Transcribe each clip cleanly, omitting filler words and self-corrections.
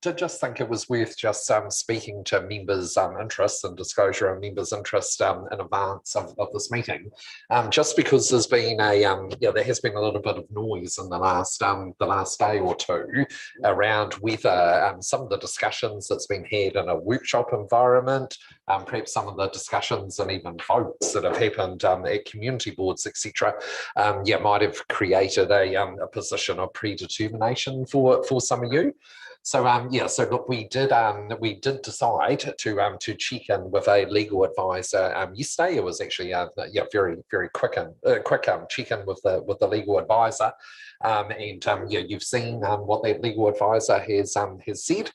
did just think it was worth just speaking to members' interests and disclosure of members' interest in advance of this meeting, just because there's been there has been a little bit of noise in the last day or two around whether some of the discussions that's been had in a workshop environment, perhaps some of the discussions and even votes that have happened at community boards, etc., might have created a position of predetermination for some of you. So so look, we did decide to check in with a legal advisor yesterday. It was actually very quick check in with the legal advisor, and you've seen what that legal advisor has said.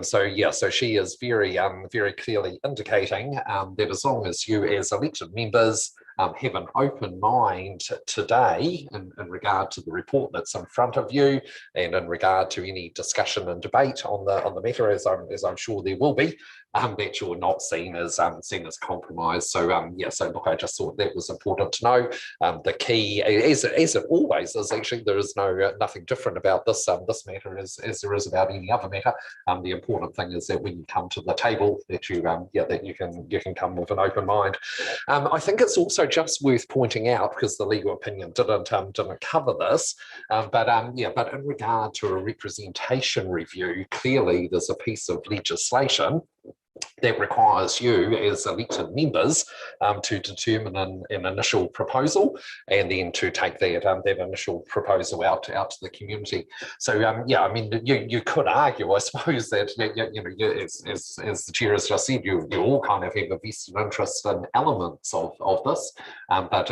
So she is very clearly indicating that as long as you as elected members have an open mind today in regard to the report that's in front of you, and in regard to any discussion and debate on the matter, as I'm sure there will be, that you're not seen as compromised. So so look, I just thought that was important to know. The key, as it always is, actually, there is nothing different about this matter as there is about any other matter. The important thing is that when you come to the table, that you you can come with an open mind. I think it's also just worth pointing out, because the legal opinion didn't cover this, but in regard to a representation review, clearly there's a piece of legislation that requires you as elected members to determine an initial proposal, and then to take that initial proposal out to the community. So I mean, you could argue, I suppose, that as the chair has just said, you all kind of have a vested interest in elements of this, but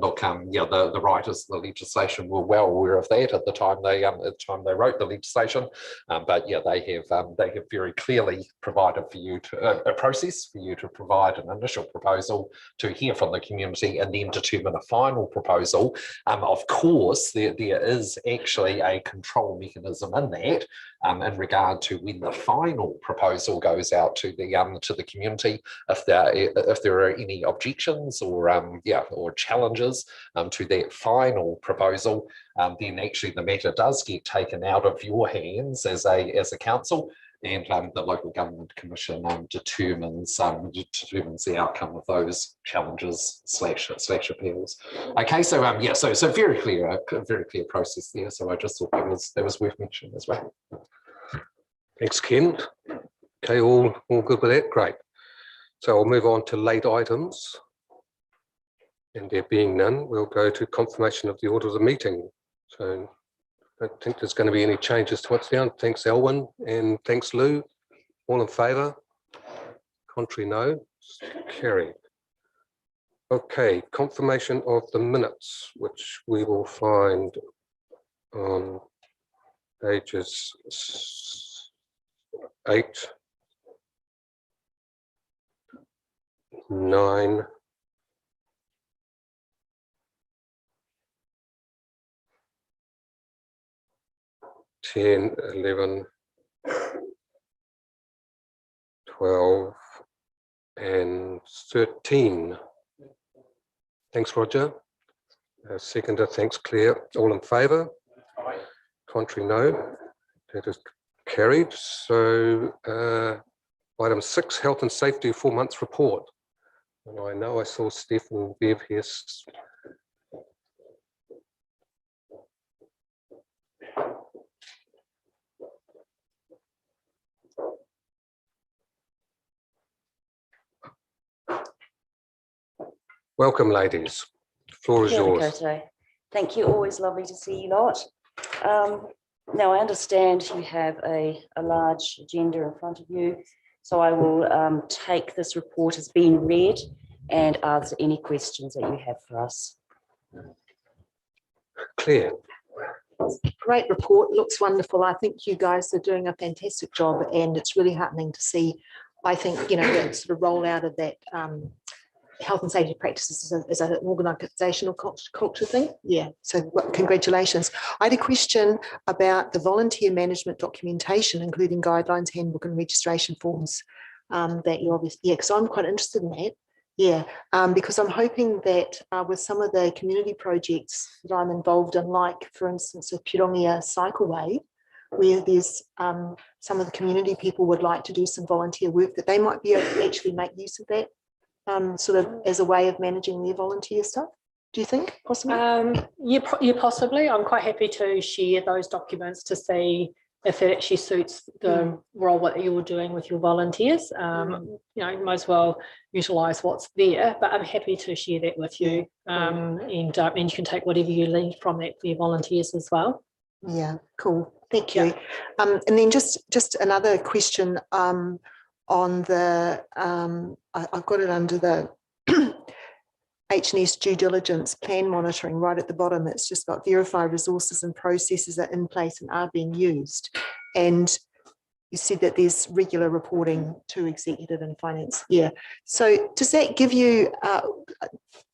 look, the writers of the legislation were well aware of that at the time they wrote the legislation, but they have very clearly provided for you to a process for you to provide an initial proposal, to hear from the community, and then determine a final proposal. Of course, there is actually a control mechanism in that, in regard to when the final proposal goes out to the community. If there are any objections or challenges to that final proposal, then actually the matter does get taken out of your hands as a council, and the Local Government Commission determines the outcome of those challenges / appeals. Okay, so so very clear process there. So I just thought that was worth mentioning as well. Thanks, Ken. Okay, all good with that. Great. So I'll move on to late items, and there being none, we'll go to confirmation of the order of the meeting. So I don't think there's going to be any changes to what's down. Thanks, Elwyn, and thanks, Lou. All in favour? Contrary, no. Carried. Okay, confirmation of the minutes, which we will find on pages 8, 9, 10, 11, 12, and 13. Thanks, Roger. Seconder, thanks, Claire. All in favour? Aye. Contrary, no. That is carried. So item 6, health and safety 4 months report. And I know I saw Steph and Bev here. Welcome, ladies. The floor is yours. Thank you. Always lovely to see you lot. Now, I understand you have a large agenda in front of you, so I will take this report as being read and answer any questions that you have for us. Claire. Great report. Looks wonderful. I think you guys are doing a fantastic job, and it's really heartening to see, I think, that sort of rollout of that health and safety practices as an organisational culture thing. Yeah, so congratulations. I had a question about the volunteer management documentation, including guidelines, handbook and registration forms that you obviously, because I'm quite interested in that. Yeah, because I'm hoping that with some of the community projects that I'm involved in, like, for instance, the Pirongia Cycleway, where there's some of the community people would like to do some volunteer work, that they might be able to actually make use of that sort of as a way of managing their volunteer stuff? Do you think possibly? Yeah, possibly. I'm quite happy to share those documents to see if it actually suits the role what you're doing with your volunteers. You know, you might as well utilise what's there, but I'm happy to share that with you. And you can take whatever you leave from that for your volunteers as well. Yeah, cool. Thank you. And then just another question on the, I've got it under the H&S due diligence plan monitoring right at the bottom. It's just got verify resources and processes are in place and are being used. And you said that there's regular reporting to executive and finance. Yeah. So does that give you,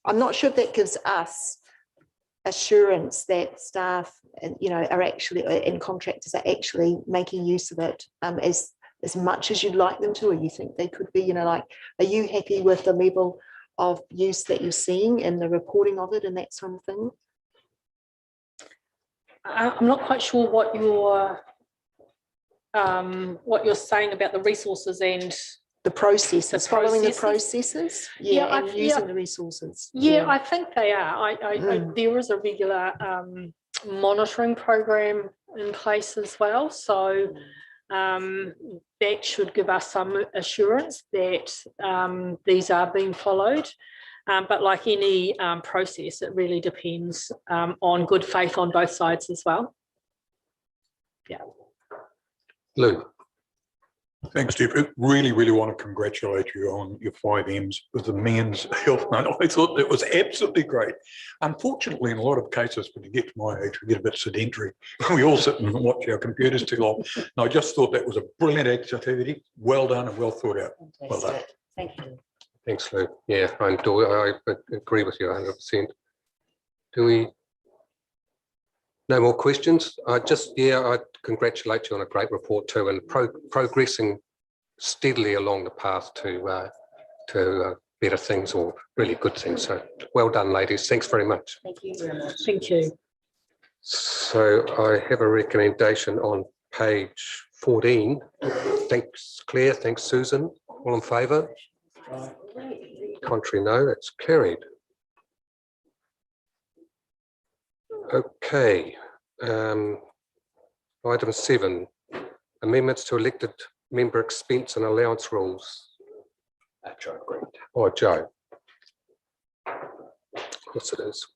I'm not sure if that gives us assurance that staff, you know, are actually, and contractors are actually making use of it as much as you'd like them to, or you think they could be, you know, like, are you happy with the level of use that you're seeing and the reporting of it and that sort of thing? I'm not quite sure what you're saying about the resources and the processes, following the processes, and using the resources. Yeah, I think they are. There is a regular monitoring program in place as well, so that should give us some assurance that these are being followed. But like any process, it really depends on good faith on both sides as well. Yeah. Lou. Thanks, Steve. I really want to congratulate you on your 5 M's with the Men's Health Month. I thought it was absolutely great. Unfortunately, in a lot of cases, when you get to my age, we get a bit sedentary. We all sit and watch our computers too long. And I just thought that was a brilliant activity. Well done and well thought out. Well done. Thank you. Thanks, Lou. Yeah, I agree with you 100%. Do we? No more questions? I congratulate you on a great report too, and progressing steadily along the path to better things or really good things. So well done, ladies. Thanks very much. Thank you very much. Thank you. So I have a recommendation on page 14. Thanks, Claire. Thanks, Susan. All in favour? Contrary, no. That's carried. Okay. Item 7, amendments to elected member expense and allowance rules. Joe, great. Oh, Joe. Yes, it is.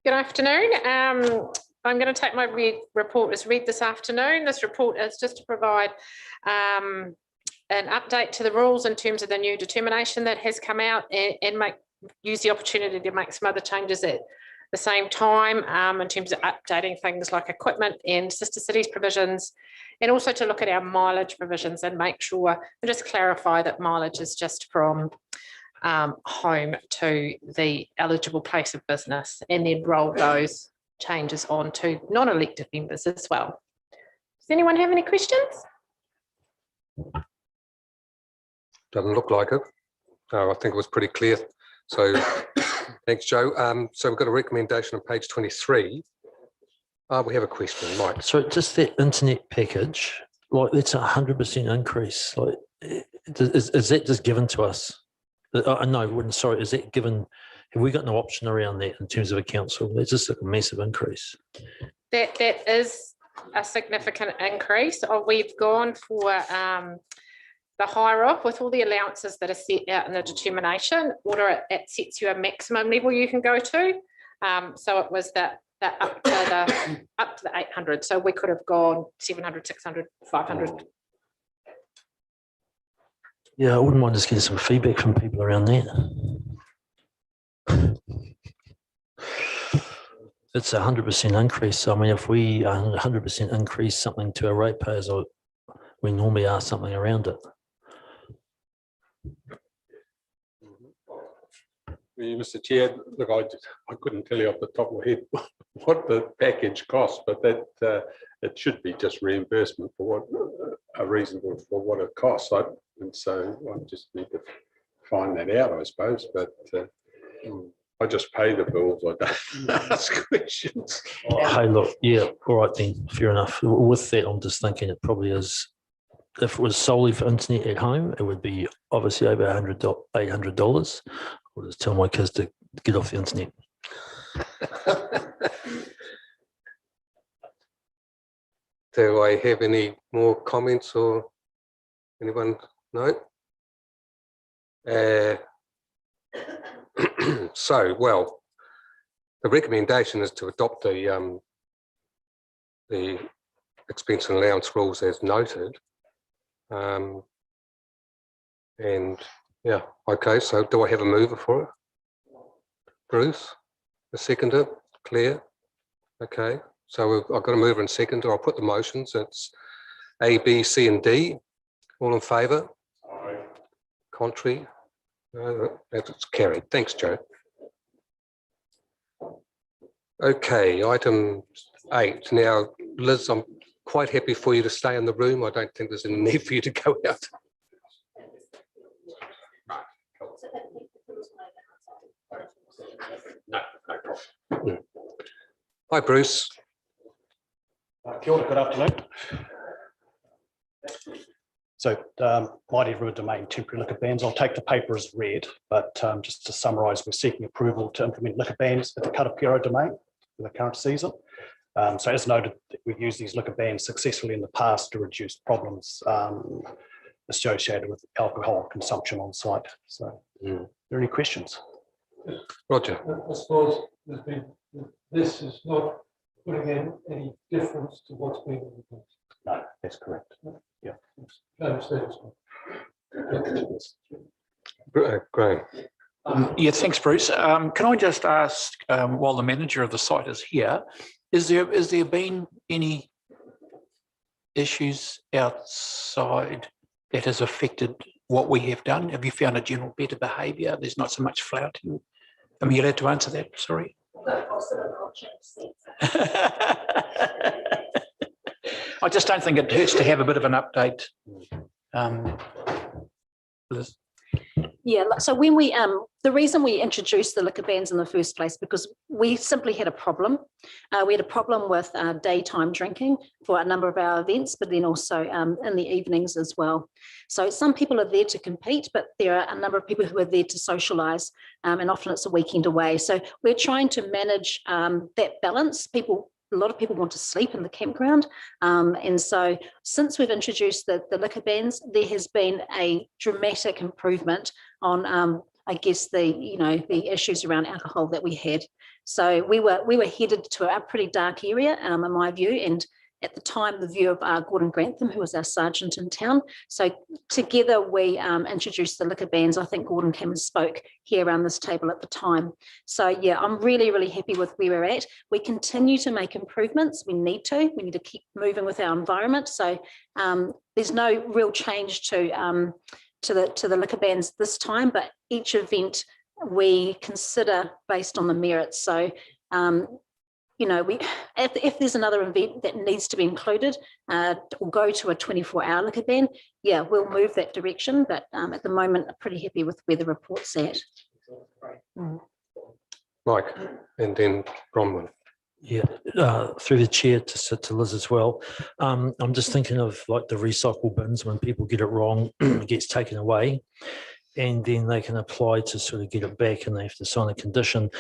Good afternoon. I'm going to take my report as read this afternoon. This report is just to provide an update to the rules in terms of the new determination that has come out, and use the opportunity to make some other changes at the same time in terms of updating things like equipment and sister cities provisions, and also to look at our mileage provisions and make sure and just clarify that mileage is just from home to the eligible place of business, and then roll those changes on to non-elected members as well. Does anyone have any questions? Doesn't look like it. I think it was pretty clear. So thanks, Joe. So we've got a recommendation on page 23. We have a question, Mike. So just that internet package, like that's 100% increase. Like, is that just given to us? No, sorry, is that given? Have we got no option around that in terms of a council? That's just a massive increase. That is a significant increase. We've gone for the higher up with all the allowances that are set out in the determination order. It sets you a maximum level you can go to. So it was that up to the 800. So we could have gone 700, 600, 500. Yeah, I wouldn't mind just getting some feedback from people around that. It's 100% increase. I mean, if we 100% increase something to our ratepayers, we normally ask something around it. Mr. Chair, look, I couldn't tell you off the top of my head what the package costs, but that it should be just reimbursement for what a reasonable for what it costs. And so I just need to find that out, I suppose. But I just pay the bills. I don't ask questions. Hey, look, yeah, all right then, fair enough. With that, I'm just thinking it probably is, if it was solely for internet at home, it would be obviously over $800. I'll just tell my kids to get off the internet. Do I have any more comments or anyone? No? So, well, the recommendation is to adopt the expense and allowance rules as noted. And yeah, okay, so do I have a mover for it? Bruce, a seconder, Claire? Okay, so I've got a mover and seconder. I'll put the motions. It's A, B, C, and D. All in favour? Aye. Contrary? No, that's carried. Thanks, Joe. Okay, item 8. Now, Liz, I'm quite happy for you to stay in the room. I don't think there's any need for you to go out. No problem. Hi, Bruce. Kia ora, good afternoon. So might ever domain temporary liquor bans. I'll take the paper as read, but just to summarise, we're seeking approval to implement liquor bans at the Karapiro domain for the current season. So as noted, we've used these liquor bans successfully in the past to reduce problems associated with alcohol consumption on site. So are there any questions? Roger. I suppose this is not putting in any difference to what's been in the past. No, that's correct. Yeah. Graham. Yeah, thanks, Bruce. Can I just ask, while the manager of the site is here, is there been any issues outside that has affected what we have done? Have you found a general better behaviour? There's not so much flouting. Am I allowed to answer that? Sorry. I just don't think it hurts to have a bit of an update. Liz. Yeah, so when we, the reason we introduced the liquor bans in the first place, because we simply had a problem. We had a problem with daytime drinking for a number of our events, but then also in the evenings as well. So some people are there to compete, but there are a number of people who are there to socialise, and often it's a weekend away. So we're trying to manage that balance. A lot of people want to sleep in the campground. And so since we've introduced the liquor bans, there has been a dramatic improvement on, I guess, the issues around alcohol that we had. So we were headed to a pretty dark area, in my view, and at the time, the view of Gordon Grantham, who was our sergeant in town. So together we introduced the liquor bans. I think Gordon came and spoke here around this table at the time. So yeah, I'm really, really happy with where we're at. We continue to make improvements. We need to keep moving with our environment. So there's no real change to the liquor bans this time, but each event we consider based on the merits. So if there's another event that needs to be included or go to a 24-hour liquor ban, yeah, we'll move that direction. But at the moment, I'm pretty happy with where the report's at. Mike, and then Bronwyn. Yeah, through the chair to Liz as well. I'm just thinking of like the recycle bins. When people get it wrong, it gets taken away, and then they can apply to sort of get it back, and they have to sign a condition.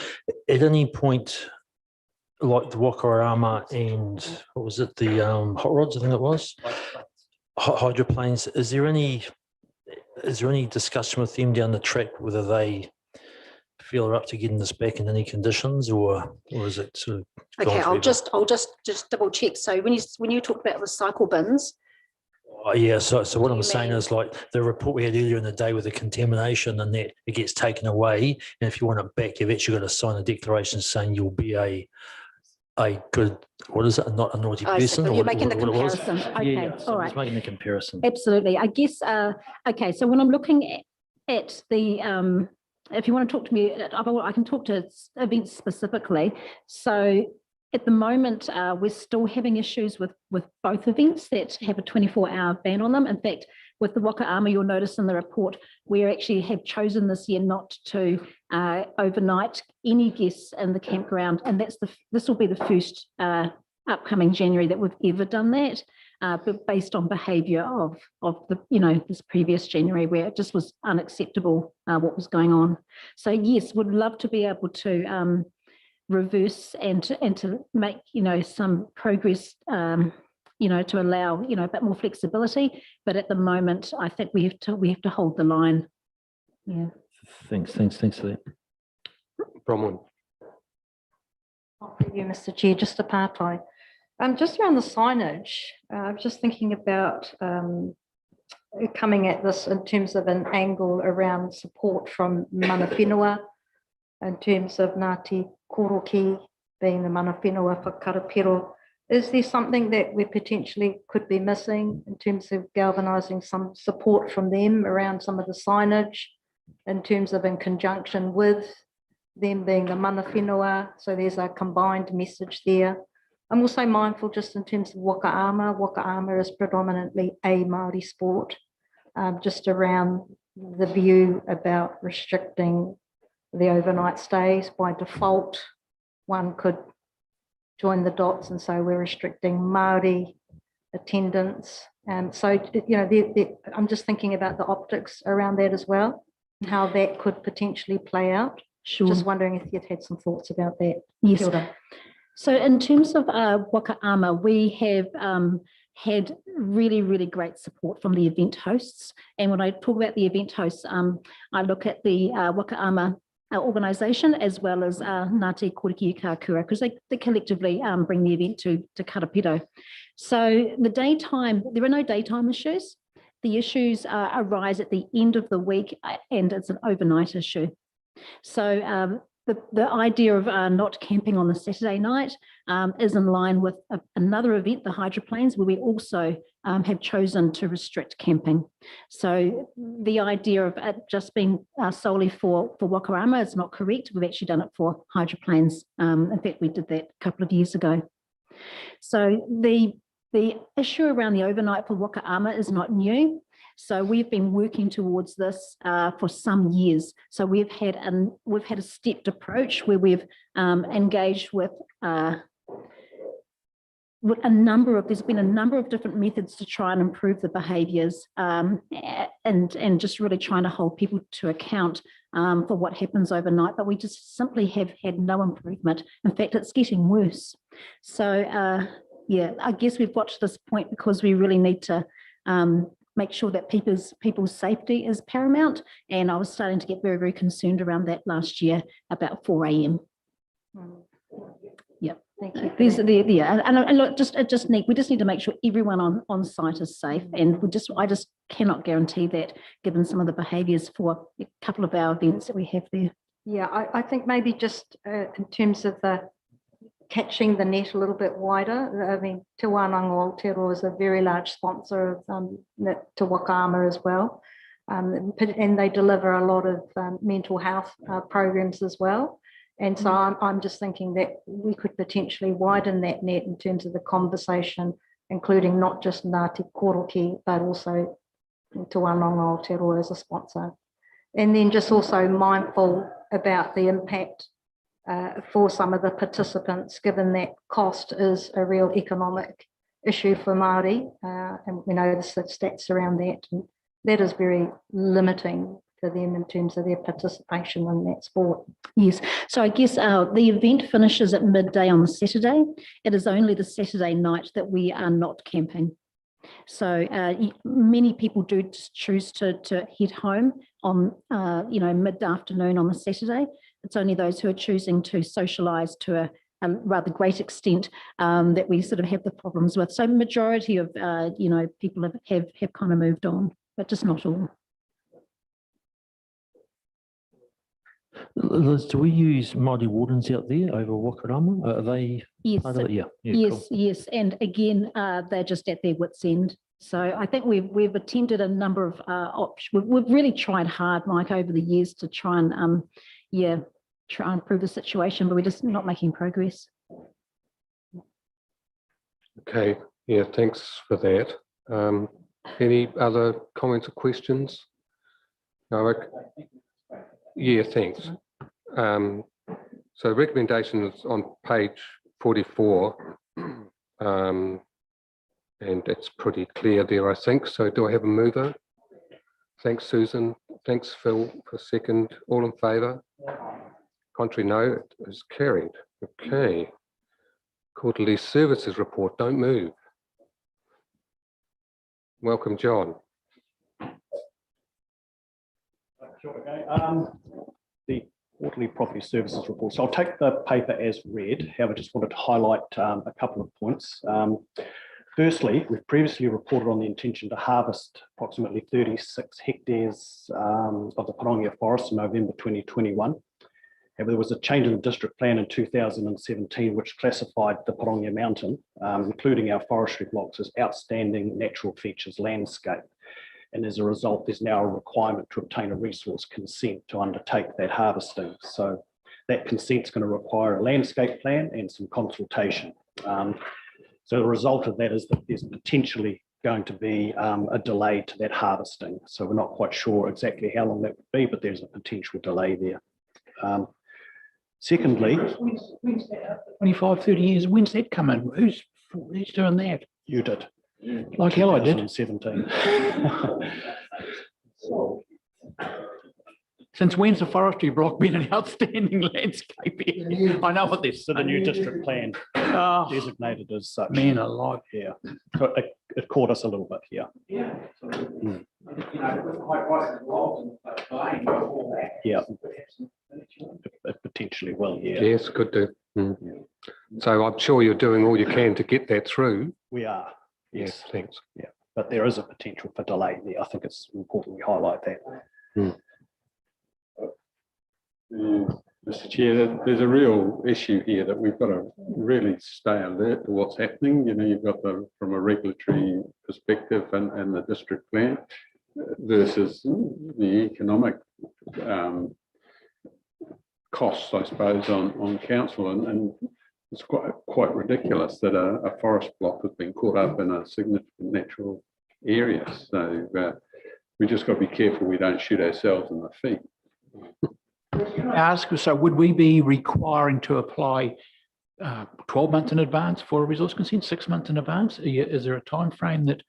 At any point, like the Wakarama and what was it, the hot rods, I think it was, hydroplanes, is there any discussion with them down the track whether they feel are up to getting this back in any conditions, or is it sort of okay? I'll just double check. So when you talk about recycle bins, yeah, so what I'm saying is, like the report we had earlier in the day with the contamination, and that it gets taken away, and if you want it back, you've actually got to sign a declaration saying you'll be a good, what is it, not a naughty person? So you're making the comparison. Okay, yeah, so all right. making the comparison. Absolutely. I guess, okay, so when I'm looking at the, if you want to talk to me, I can talk to events specifically. So At the moment, we're still having issues with both events that have a 24-hour ban on them. In fact, with the Waka Ama, you'll notice in the report, we actually have chosen this year not to overnight any guests in the campground, and this will be the first upcoming January that we've ever done that, but based on behaviour of the this previous January where it just was unacceptable what was going on. So yes, would love to be able to reverse and to make some progress to allow a bit more flexibility, but at the moment I think we have to hold the line. Yeah. Thanks for that. Bronwyn. Thank you, Mr. Chair. Just a part-time. Just around the signage, I'm just thinking about coming at this in terms of an angle around support from mana whenua, in terms of Ngāti Koroki being the mana whenua for Karapiro. Is there something that we potentially could be missing in terms of galvanising some support from them around some of the signage, in terms of in conjunction with them being the mana whenua, so there's a combined message there. I'm also mindful just in terms of Waka Ama. Waka Ama is predominantly a Māori sport, just around the view about restricting the overnight stays. By default, one could join the dots and say we're restricting Māori attendance. And so, I'm just thinking about the optics around that as well, and how that could potentially play out. Sure. Just wondering if you'd had some thoughts about that. Yes. Kia ora. So in terms of Waka Ama, we have had really, really great support from the event hosts. And when I talk about the event hosts, I look at the Waka Ama organisation as well as Ngāti Kōriki Kākura, because they collectively bring the event to Karapiro. So the daytime, there are no daytime issues. The issues arise at the end of the week, and it's an overnight issue. So the idea of not camping on the Saturday night is in line with another event, the hydroplanes, where we also have chosen to restrict camping. So the idea of it just being solely for Waka Ama is not correct. We've actually done it for hydroplanes. In fact, we did that a couple of years ago. So the issue around the overnight for Waka Ama is not new. So we've been working towards this for some years. So we've had a stepped approach where we've engaged with there's been a number of different methods to try and improve the behaviours and just really trying to hold people to account for what happens overnight. But we just simply have had no improvement. In fact, it's getting worse. So yeah, I guess we've got to this point because we really need to make sure that people's safety is paramount. And I was starting to get very, very concerned around that last year about 4 a.m. Yeah, thank you. And look, we just need to make sure everyone on site is safe. And I just cannot guarantee that given some of the behaviours for a couple of our events that we have there. Yeah, I think maybe just in terms of the catching the net a little bit wider. I mean, Te Wānanga Aotearoa is a very large sponsor of Te Waka Ama as well. And they deliver a lot of mental health programs as well. And so I'm just thinking that we could potentially widen that net in terms of the conversation, including not just Ngāti Koroki, but also Te Wānanga Aotearoa as a sponsor. And then just also mindful about the impact for some of the participants, given that cost is a real economic issue for Māori, and we know the stats around that, and that is very limiting for them in terms of their participation in that sport. Yes, so I guess the event finishes at midday on the Saturday. It is only the Saturday night that we are not camping. So many people do choose to head home on mid-afternoon on the Saturday. It's only those who are choosing to socialise to a rather great extent that we sort of have the problems with. So majority of people have kind of moved on, but just not all. Liz, do we use Māori wardens out there over Waka Ama? Are they part of it? Yeah, yes, cool. Yes. And again, they're just at their wits' end. So I think we've attended a number of options. We've really tried hard, Mike, over the years to try and try and improve the situation, but we're just not making progress. Okay, yeah, thanks for that. Any other comments or questions? No, yeah, thanks. So recommendation is on page 44. And it's pretty clear there, I think. So do I have a mover? Thanks, Susan. Thanks, Phil, for second. All in favour? Contrary, no, it is carried. Okay. Quarterly services report, don't move. Welcome, John. The quarterly property services report. So I'll take the paper as read. However, I just wanted to highlight a couple of points. Firstly, we've previously reported on the intention to harvest approximately 36 hectares of the Parongia forest in November 2021. However, there was a change in the district plan in 2017, which classified the Parongia Mountain, including our forestry blocks, as outstanding natural features landscape. And as a result, there's now a requirement to obtain a resource consent to undertake that harvesting. So that consent is going to require a landscape plan and some consultation. So the result of that is that there's potentially going to be a delay to that harvesting. So we're not quite sure exactly how long that would be, but there's a potential delay there. Secondly, 25, 30 years, when's that coming? Who's doing that? you did. Like hell I did. 2017. Since when's the forestry block been an outstanding landscape area? I know what this. So the new district plan Oh, designated as such. man alive. Yeah, so it caught us a little bit here. Yeah, it potentially will, yeah. Yes, could do. So I'm sure you're doing all you can to get that through. We are, yes. Thanks. Yeah, but there is a potential for delay there. I think it's important we highlight that. Mr. Chair, there's a real issue here that we've got to really stay alert to what's happening. You know, you've got from a regulatory perspective and the district plan versus the economic costs, I suppose, on council, and it's quite ridiculous that a forest block has been caught up in a significant natural area. So we just got to be careful we don't shoot ourselves in the feet. Ask, so would we be requiring to apply 12 months in advance for a resource consent, 6 months in advance? Is there a time frame that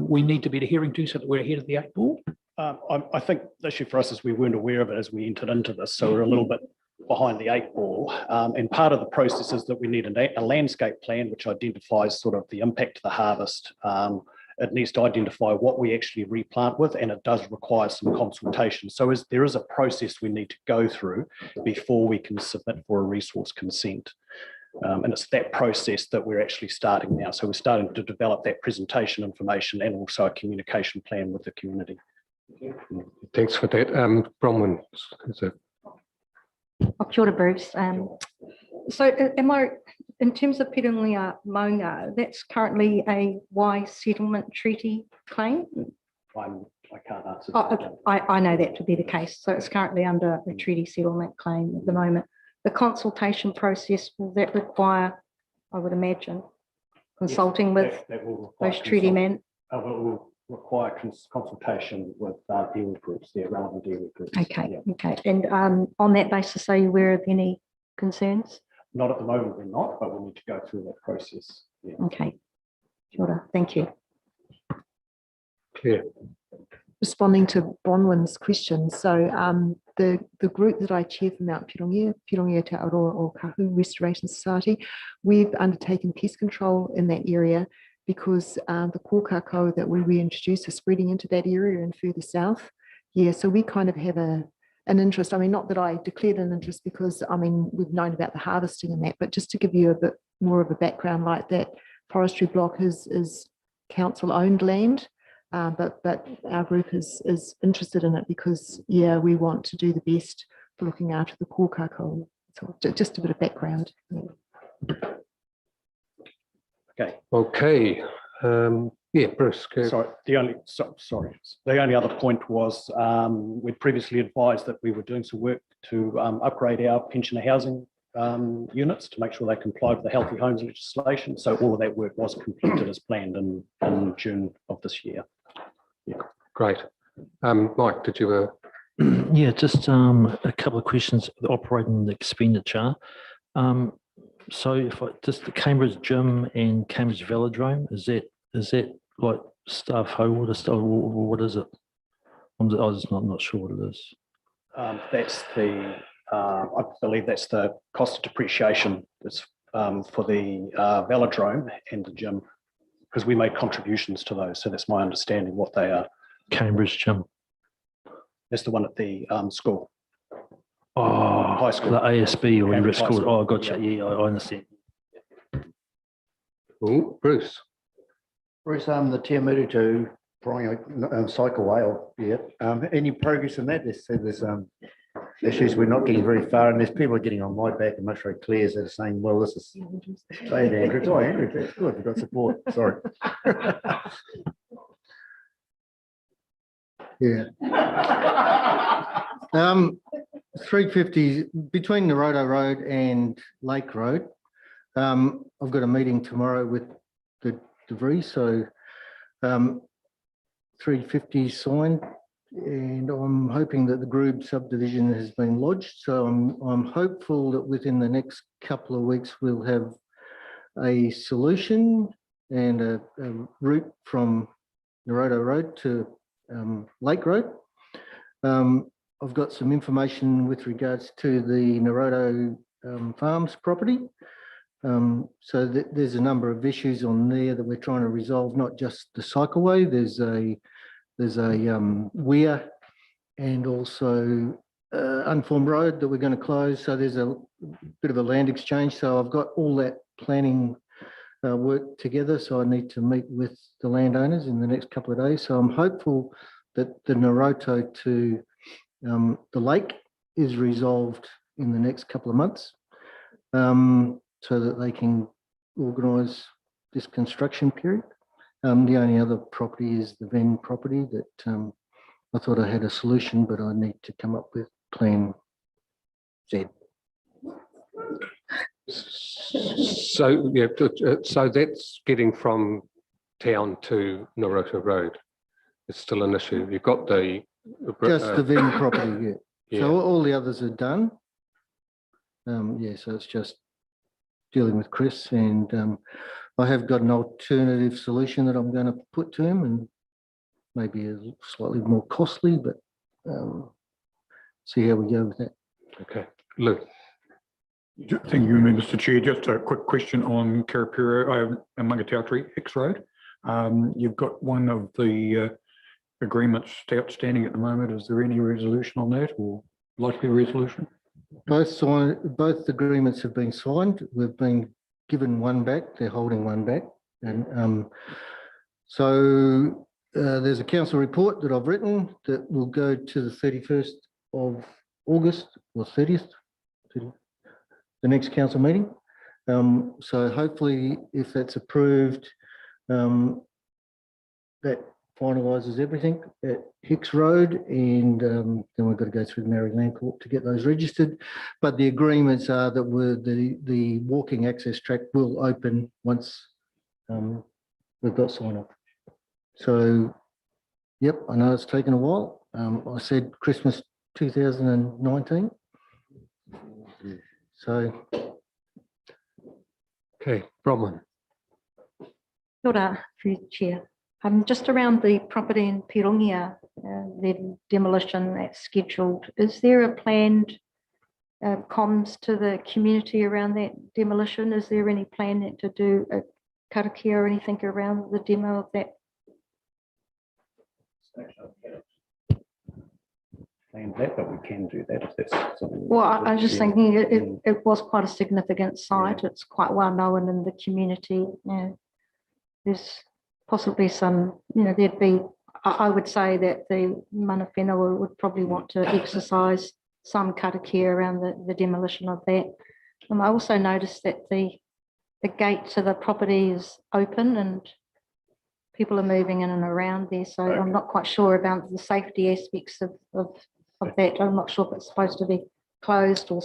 we need to be adhering to so that we're ahead of the 8 ball? I think the issue for us is we weren't aware of it as we entered into this, so we're a little bit behind the 8 ball. And part of the process is that we need a landscape plan which identifies sort of the impact of the harvest. It needs to identify what we actually replant with, and it does require some consultation. So there is a process we need to go through before we can submit for a resource consent. And it's that process that we're actually starting now. So we're starting to develop that presentation information and also a communication plan with the community. Thanks for that. Bronwyn, is it? Kia ora, Bruce. So am I, in terms of Pirongia Maunga, that's currently a Y settlement treaty claim? I can't answer that. I know that to be the case. So it's currently under a treaty settlement claim at the moment. The consultation process, will that require, I would imagine, consulting with those treaty men? It will require consultation with dealer groups, the relevant dealer groups. Okay, yeah. okay. And on that basis, are you aware of any concerns? Not at the moment, we're not, but we need to go through that process. Yeah. Okay, sure. Thank you. Clear. Responding to Bronwyn's question, so the group that I chair for Mount Pirongia Te Aroa o Kahu Restoration Society, we've undertaken pest control in that area because the kōkako that we reintroduced are spreading into that area and further south. Yeah, so we kind of have an interest. I mean, not that I declared an interest because, I mean, we've known about the harvesting and that, but just to give you a bit more of a background, like that forestry block is council-owned land, but our group is interested in it because, yeah, we want to do the best for looking after the kōkako. So just a bit of background. Okay. Okay. Yeah, Bruce. Sorry, the only other point was we'd previously advised that we were doing some work to upgrade our pensioner housing units to make sure they complied with the Healthy Homes legislation. So all of that work was completed as planned in June of this year. Great. Mike, did you? Yeah, just a couple of questions. The operating expenditure. So if just the Cambridge Gym and Cambridge Velodrome, is that like staff hold or stuff? What is it? I was not sure what it is. That's the, I believe that's the cost of depreciation that's for the velodrome and the gym, because we made contributions to those. So that's my understanding what they are. Cambridge Gym. That's the one at the school. Oh, high school. The ASB or whatever it's Cambridge High called. School. Oh, I gotcha. Yeah, I understand. Oh, Bruce. Bruce, the Te Amurutu cycleway, any progress in that? There's issues we're not getting very far, and there's people are getting on my back, and much very clear that are saying, well, this is Andrew. Oh, Andrew, that's good. We've got support. Sorry. Yeah. 350 between Naroto Road and Lake Road. I've got a meeting tomorrow with the DeVries, so 350 signed, and I'm hoping that the Groob subdivision has been lodged. So I'm hopeful that within the next couple of weeks we'll have a solution and a route from Naroto Road to Lake Road. I've got some information with regards to the Naroto Farms property. So there's a number of issues on there that we're trying to resolve, not just the cycleway. There's a weir and also unformed road that we're going to close. So there's a bit of a land exchange. So I've got all that planning work together. So I need to meet with the landowners in the next couple of days. So I'm hopeful that the Naroto to the lake is resolved in the next couple of months, so that they can organise this construction period. The only other property is the Venn property that I thought I had a solution, but I need to come up with Plan Z. So yeah, so that's getting from town to Naroto Road. It's still an issue. You've got the just the Venn property, yeah. Yeah. So all the others are done. Yeah, so it's just dealing with Chris, and I have got an alternative solution that I'm going to put to him, and maybe a slightly more costly, but see how we go with that. Okay, Lou. Thank you, Mr. Chair. Just a quick question on Karapiro and Mangatautari Hicks Road. You've got one of the agreements outstanding at the moment. Is there any resolution on that, or likely resolution? Both agreements have been signed. We've been given one back. They're holding one back, and so there's a council report that I've written that will go to the 31st of August or 30th, the next council meeting. So hopefully, if that's approved, that finalises everything at Hicks Road, and then we've got to go through the Maori Land Court to get those registered. But the agreements are that the walking access track will open once we've got sign off. So, yep, I know it's taken a while. I said Christmas 2019. So. Okay, Bronwyn. Kia ora, through the chair. Just around the property in Pirongia, the demolition that's scheduled, is there a planned comms to the community around that demolition? Is there any plan to do a karakia or anything around the demo of that? Planned that, but we can do that if that's something. Well, I was just thinking it was quite a significant site. Yeah. It's quite well known in the community. There's possibly some, there'd be, I would say that the mana whenua would probably want to exercise some karakia around the demolition of that. I also noticed that the gate to the property is open and people are moving in and around there. So I'm not quite sure about the safety aspects of that. I'm not sure if it's supposed to be closed or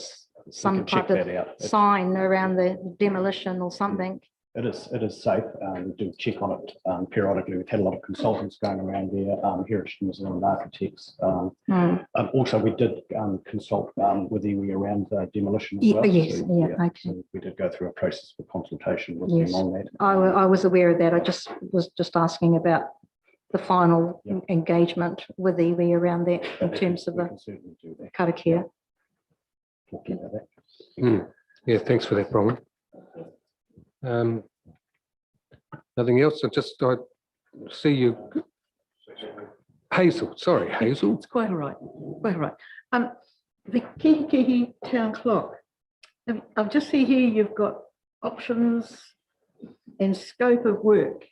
some check type of that out. sign around the demolition or something. It is safe. We do check on it periodically. We've had a lot of consultants going around there, Heritage New Zealand architects. Also, we did consult with iwi around demolition as well. Yes, So, okay. so we did go through a process of consultation with Yes. them on that. I was aware of that. I was just asking about the final engagement with iwi around that in terms of the karakia. Yeah, thanks for that, Bronwyn. Nothing else? I see you. Hazel, sorry, Hazel. It's quite all right, quite all right. The Kihikihi town clock. I'll just see here you've got options and scope of work.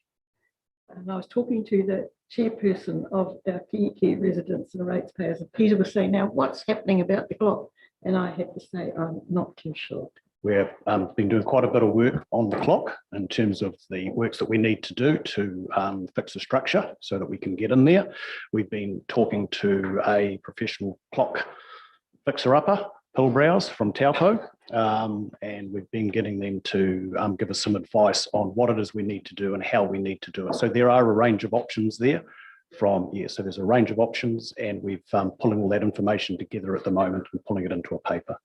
And I was talking to the chairperson of our Kihikihi residents and ratepayers, and Peter was saying, now what's happening about the clock? And I had to say, I'm not too sure. We've been doing quite a bit of work on the clock in terms of the works that we need to do to fix the structure so that we can get in there. We've been talking to a professional clock fixer-upper, Hillbrows from Taupo, and we've been getting them to give us some advice on what it is we need to do and how we need to do it. So there are a range of options there so there's a range of options, and we've pulling all that information together at the moment and pulling it into a paper.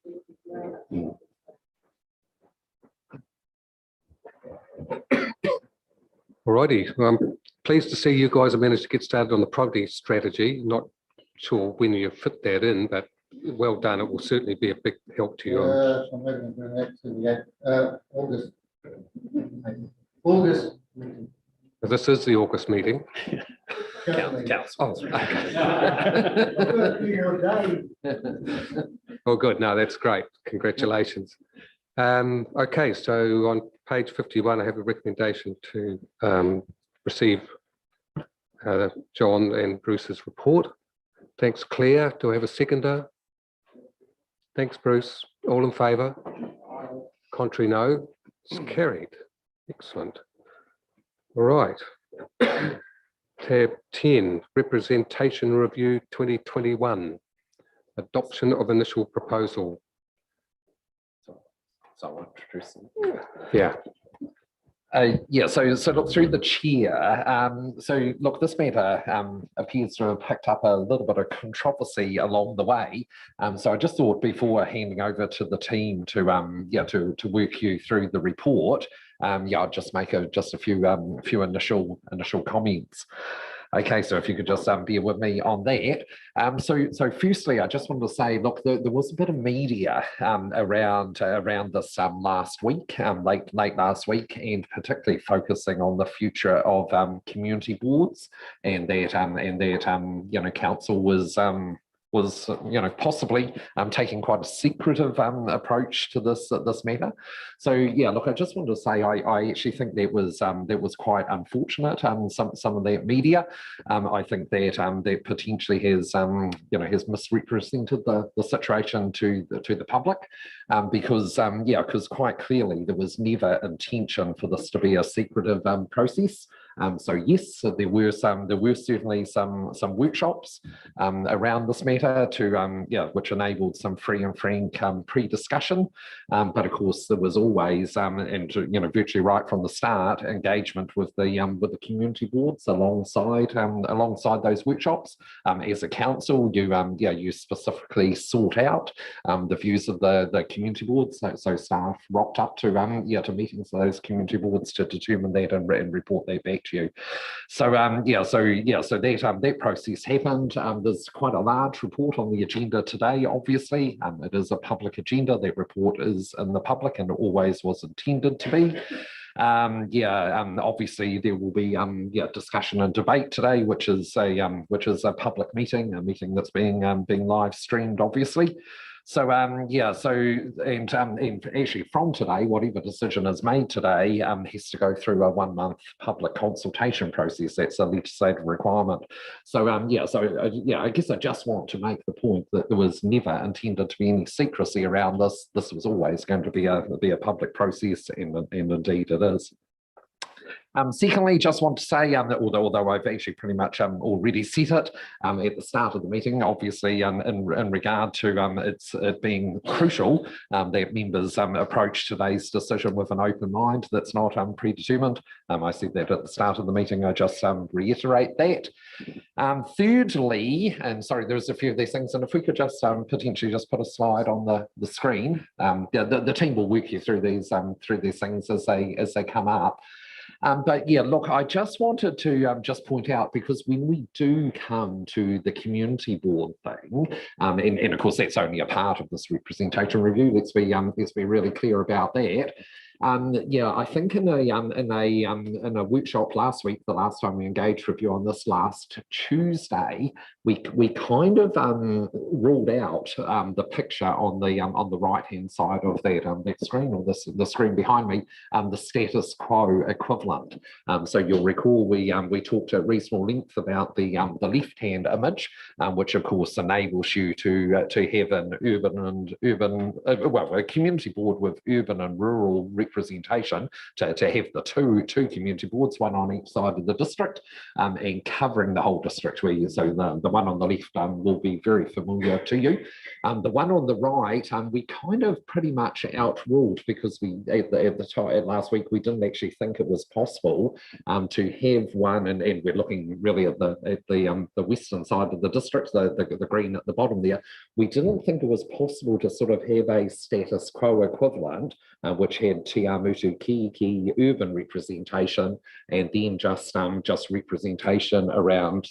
Alrighty, well, I'm pleased to see you guys have managed to get started on the property strategy. Not sure when you fit that in, but well done. It will certainly be a big help to you. I'm hoping to bring that to the August. This is the August meeting. Council. Oh, good. No, that's great. Congratulations. Okay, so on page 51, I have a recommendation to receive John and Bruce's report. Thanks, Claire. Do I have a seconder? Thanks, Bruce. All in favour? Contrary, no. It's carried. Excellent. All right. Tab 10, Representation Review 2021. Adoption of initial proposal. So I'll introduce them. Yeah. Yeah, so look through the chair. So look, this matter appears to have picked up a little bit of controversy along the way. So I just thought before handing over to the team to work you through the report, I'll just make a few initial comments. Okay, so if you could just bear with me on that. So firstly, I just wanted to say, look, there was a bit of media around this last week, late last week, and particularly focusing on the future of community boards, and that council was possibly taking quite a secretive approach to this matter. So yeah, look, I just wanted to say I actually think that was quite unfortunate. Some of that media, I think that potentially has misrepresented the situation to the public, because quite clearly there was never intention for this to be a secretive process. So yes, there were certainly some workshops around this matter which enabled some free and frank pre-discussion, but of course there was always virtually right from the start engagement with the community boards alongside those workshops. As a council, you specifically sought out the views of the community boards, so staff rocked up to meetings of those community boards to determine that and report that back to you. So that process happened. There's quite a large report on the agenda today. Obviously, it is a public agenda. That report is in the public and always was intended to be. Obviously there will be discussion and debate today, which is a public meeting, a meeting that's being live streamed, obviously. So and actually from today, whatever decision is made today has to go through a 1-month public consultation process. That's a legislative requirement. So I guess I just want to make the point that there was never intended to be any secrecy around this. This was always going to be a public process, and indeed it is. Secondly, just want to say that although I've actually pretty much already said it at the start of the meeting, obviously in regard to it being crucial that members approach today's decision with an open mind that's not predetermined. I said that at the start of the meeting. I just reiterate that. Thirdly, and sorry, there's a few of these things, and if we could just potentially just put a slide on the screen, the team will work you through these things as they come up. But yeah, look, I just wanted to just point out, because when we do come to the community board thing, and of course that's only a part of this representation review. Let's be really clear about that. Yeah, I think in a workshop last week, the last time we engaged with you on this last Tuesday, we kind of ruled out the picture on the right hand side of that screen, or the screen behind me, the status quo equivalent. So you'll recall we talked at reasonable length about the left hand image, which of course enables you to have an a community board with urban and rural representation, to have the two community boards, one on each side of the district, and covering the whole district. So the one on the left will be very familiar to you. The one on the right, we kind of pretty much outruled, because we at the time last week we didn't actually think it was possible to have one, and we're looking really at the western side of the district, the green at the bottom there. We didn't think it was possible to sort of have a status quo equivalent, which had Te Amutu Kiki urban representation, and then just representation around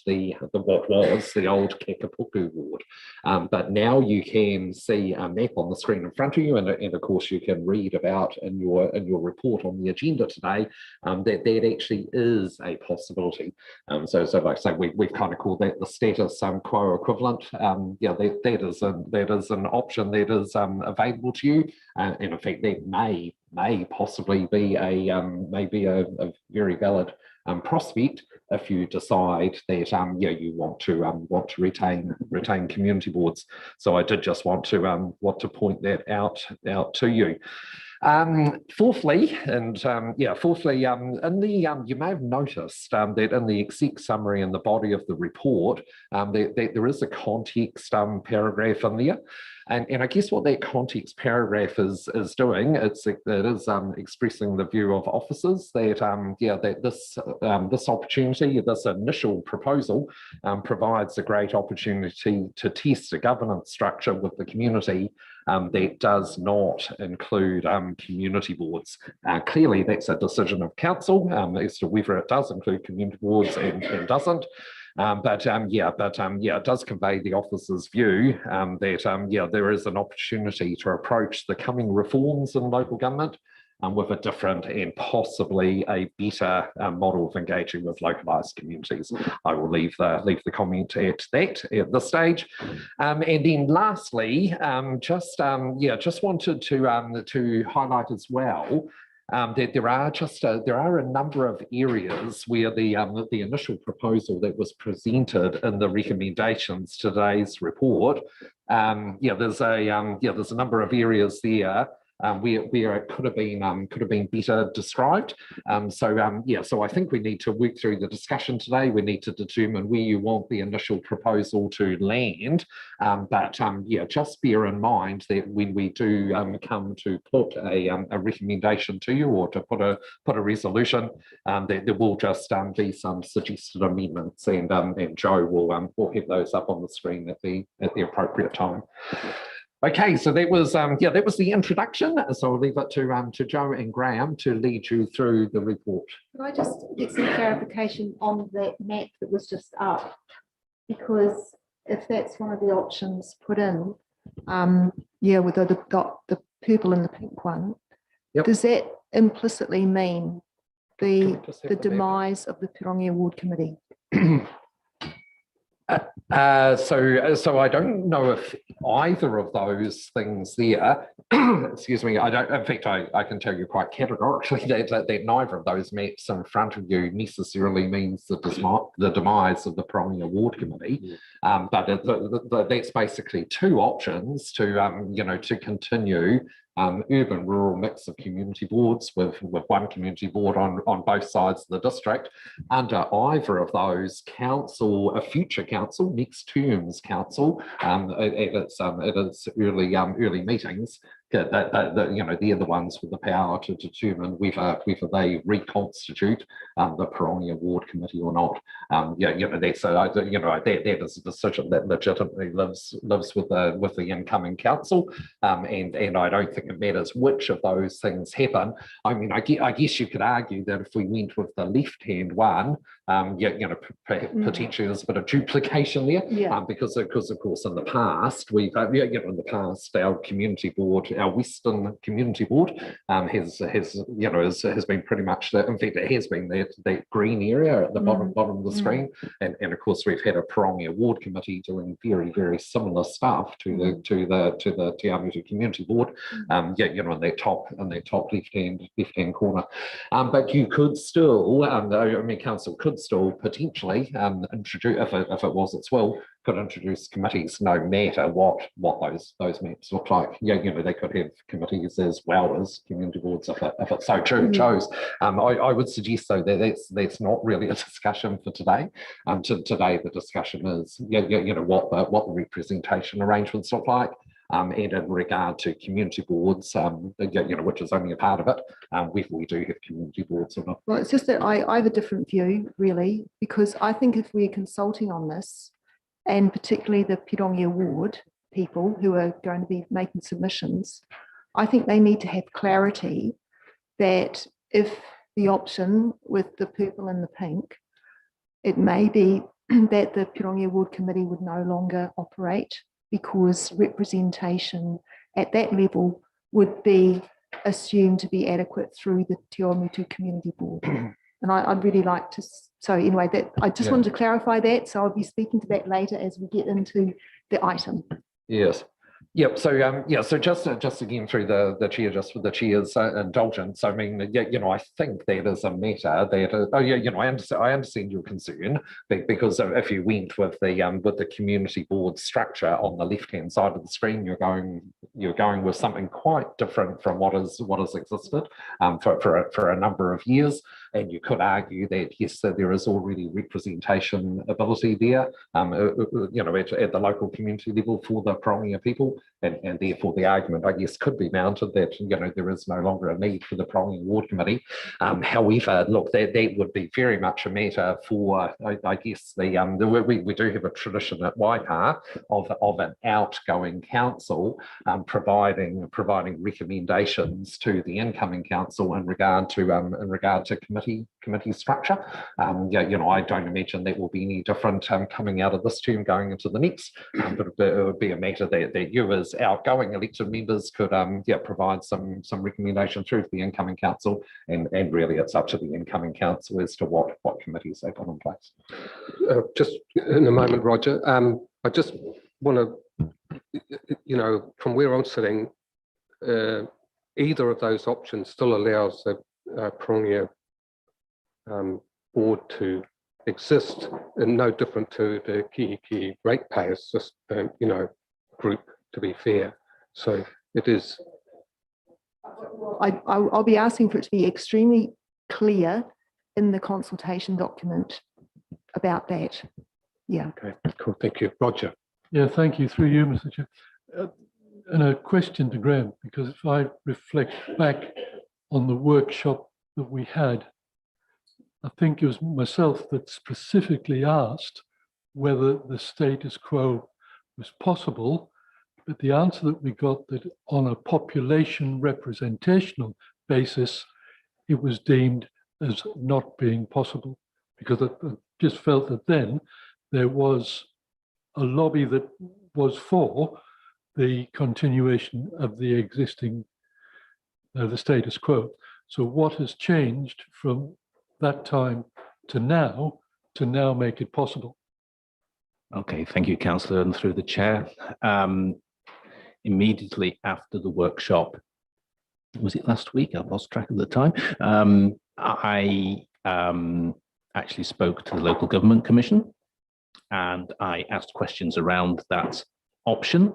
what was the old Kakapuku ward. But now you can see a map on the screen in front of you, and of course you can read about in your report on the agenda today that actually is a possibility. So like I say, we've kind of called that the status quo equivalent. Yeah, that is an option that is available to you, and in fact that may possibly be a very valid prospect if you decide that you want to retain community boards. So I did just want to point that out to you. Fourthly, in the you may have noticed that in the exec summary in the body of the report, that there is a context paragraph in there. And I guess what that context paragraph is doing, it is expressing the view of officers that that this opportunity, this initial proposal, provides a great opportunity to test a governance structure with the community that does not include community boards. Clearly, that's a decision of council as to whether it does include community boards and doesn't. It does convey the officer's view that there is an opportunity to approach the coming reforms in local government with a different and possibly a better model of engaging with localised communities. I will leave the comment at that at this stage. And then lastly, just wanted to highlight as well that there are a number of areas where the initial proposal that was presented in the recommendations to today's report, there's a number of areas there where it could have been better described. So I think we need to work through the discussion today. We need to determine where you want the initial proposal to land. Just bear in mind that when we do come to put a recommendation to you, or to put a resolution, that there will just be some suggested amendments, and Joe will have those up on the screen at the appropriate time. Okay, so that was the introduction. So I'll leave it to Joe and Graham to lead you through the report. Could I just get some clarification on that map that was just up? Because if that's one of the options put in, with the purple and the pink one, does that implicitly mean the demise of the Pirongia Ward Committee? So I don't know if either of those things there, excuse me, in fact, I can tell you quite categorically that neither of those maps in front of you necessarily means the demise of the Pirongia Ward Committee. But that's basically two options to continue urban rural mix of community boards with one community board on both sides of the district. Under either of those, council, a future council, next term's council, at its early meetings, that you know, they're the ones with the power to determine whether they reconstitute the Parongia Ward Committee or not. Yeah, you know, that's you know, that is a decision that legitimately lives with the incoming council, and I don't think it matters which of those things happen. I mean, I guess you could argue that if we went with the left-hand one, yeah, you know, potentially there's a bit of duplication there, because of course in the past we've you know, in the past our community board, our Western Community Board, has you know, has been pretty much in fact it has been that green area at the bottom of the screen, and of course we've had a Parongia Ward Committee doing very similar stuff to the Te Awamutu Community Board, yeah, you know, in that top left hand corner, but you could still, I mean, council could still potentially introduce, if it was its will, could introduce committees no matter what those maps look like. Yeah, you know, they could have committees as well as community boards if it so chose. I would suggest though that that's not really a discussion for today. Today the discussion is you know, what the representation arrangements look like. And in regard to community boards, you know, which is only a part of it, whether we do have community boards or not. Well, it's just that I have a different view, really, because I think if we're consulting on this, and particularly the Parongia Ward people who are going to be making submissions, I think they need to have clarity that if the option with the purple and the pink, it may be that the Parongia Ward Committee would no longer operate, because representation at that level would be assumed to be adequate through the Te Awamutu Community Board. And I'd really like to, so anyway, that I just wanted to clarify that. So I'll be speaking to that later as we get into the item. Yes. Yep. So yeah. So just again through the chair, just with the chair's indulgence. I mean, yeah, you know, I think that is a matter that oh yeah, you know, I understand your concern, because if you went with the community board structure on the left hand side of the screen, you're going with something quite different from what has existed for a number of years. And you could argue that yes, there is already representation ability there, you know, at the local community level for the Parongia people, and therefore the argument, I guess, could be mounted that, you know, there is no longer a need for the Parongia Ward Committee. However, look, that would be very much a matter for, I guess, we do have a tradition at Waipa of an outgoing council providing recommendations to the incoming council in regard to committee structure. Yeah, you know, I don't imagine that will be any different coming out of this term going into the next, but it would be a matter that you as outgoing elected members could provide some recommendation through to the incoming council, and really it's up to the incoming council as to what committees they put in place. Just in a moment, Roger. I just want to, you know, from where I'm sitting, either of those options still allows the Parongia board to exist, and no different to the Kihi ratepayers, just you know, group, to be fair. So it is. I'll be asking for it to be extremely clear in the consultation document about that. Yeah. Okay, cool. Thank you. Roger. Yeah, thank you. Through you, Mr. Chair. And a question to Graham, because if I reflect back on the workshop that we had, I think it was myself that specifically asked whether the status quo was possible, but the answer that we got that on a population representational basis, it was deemed as not being possible, because I just felt that then there was a lobby that was for the continuation of the existing, the status quo. So what has changed from that time to now make it possible? Okay, thank you, Councillor, and through the chair. Immediately after the workshop, was it last week? I've lost track of the time. I actually spoke to the Local Government Commission, and I asked questions around that option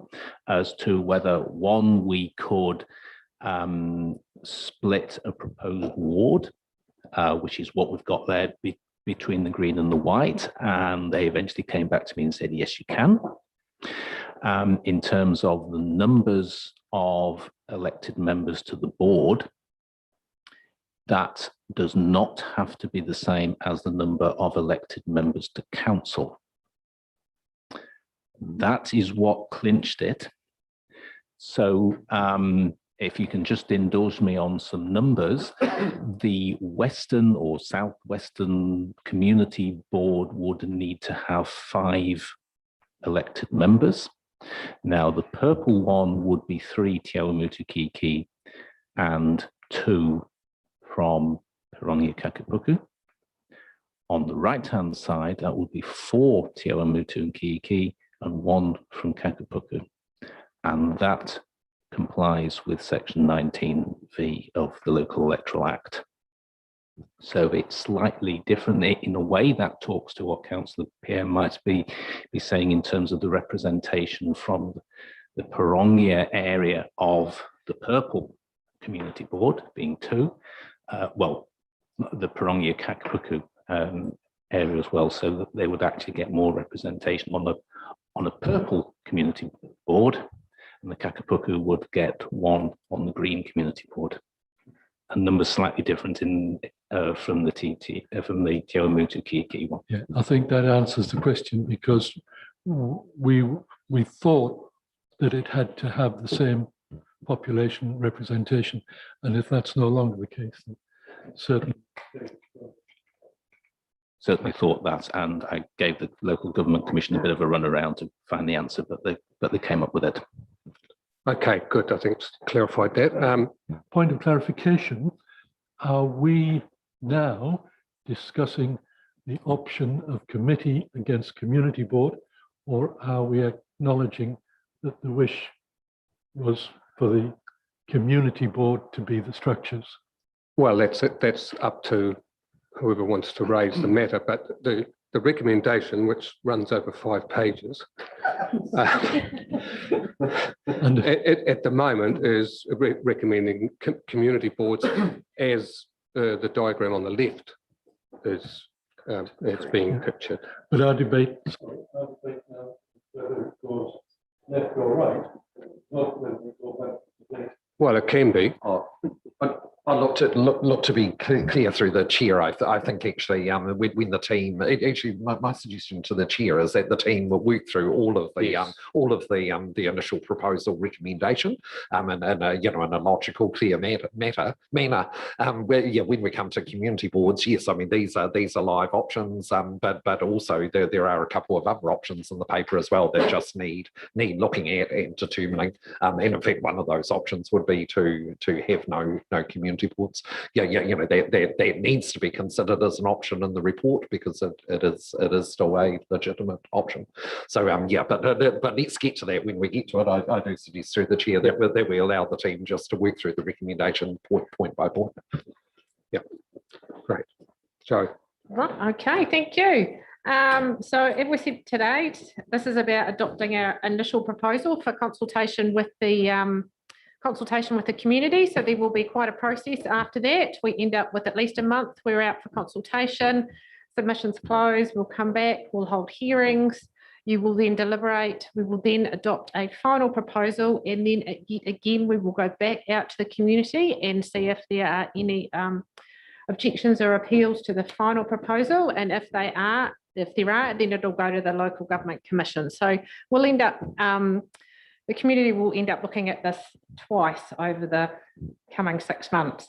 as to whether, one, we could split a proposed ward, which is what we've got there between the green and the white. And they eventually came back to me and said, yes, you can. In terms of the numbers of elected members to the board, that does not have to be the same as the number of elected members to council. That is what clinched it. So if you can just indulge me on some numbers, the Western or Southwestern Community Board would need to have 5 elected members. Now, the purple one would be 3 Te Awamutu and 2 from Pirongia Kakapuku. On the right-hand side, that would be 4 Te Awamutu and Kiki and 1 from Kakapuku. And that complies with section 19V of the Local Electoral Act. So it's slightly different. In a way, that talks to what Councillor PM might be saying in terms of the representation from the Pirongia area of the purple community board being 2. Well, the Pirongia Kakapuku area as well, so that they would actually get more representation on a purple community board, and the Kakapuku would get 1 on the green community board. And numbers slightly different in from the Te Awamutu Kiki one. Yeah, I think that answers the question, because we thought that it had to have the same population representation, and if that's no longer the case, then certainly thought that, and I gave the Local Government Commission a bit of a run around to find the answer, but they came up with it. Okay, good. I think it's clarified that. Point of clarification, are we now discussing the option of committee against community board, or are we acknowledging that the wish was for the community board to be the structures? Well, that's up to whoever wants to raise the matter, but the recommendation, which runs over 5 pages, at the moment is recommending community boards as the diagram on the left is being pictured. But our debate now, whether it goes left or right, not whether it goes back to the. Well, it can be. I look to be clear through the chair. I think actually when the team, my suggestion to the chair is that the team will work through all of the initial proposal recommendation in a logical, clear manner. When we come to community boards, yes, I mean these are live options, but also there are a couple of other options in the paper as well that just need looking at and determining. And in fact, one of those options would be to have no community boards. That needs to be considered as an option in the report, because it is still a legitimate option. So but let's get to that when we get to it. I do suggest through the chair that we allow the team just to work through the recommendation point by point. Yeah, great. So Right, okay, thank you. So as we said today, this is about adopting our initial proposal for consultation with the community. So there will be quite a process after that. We end up with at least a month. We're out for consultation, submissions close, we'll come back, we'll hold hearings, you will then deliberate, we will then adopt a final proposal, and then again we will go back out to the community and see if there are any objections or appeals to the final proposal, and if there are, then it'll go to the Local Government Commission. So we'll end up the community will end up looking at this twice over the coming 6 months.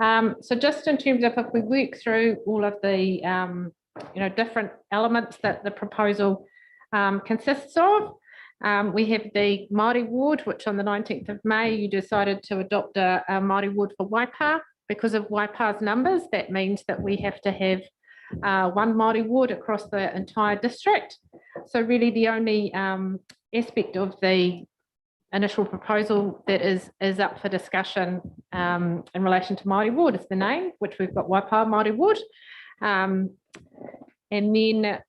So just in terms of if we work through all of the different elements that the proposal consists of, we have the Māori ward, which on the 19th of May you decided to adopt a Māori ward for Waipa. Because of Waipa's numbers, that means that we have to have 1 Māori ward across the entire district. So really the only aspect of the initial proposal that is up for discussion in relation to Māori ward is the name, which we've got Waipa Māori ward. And then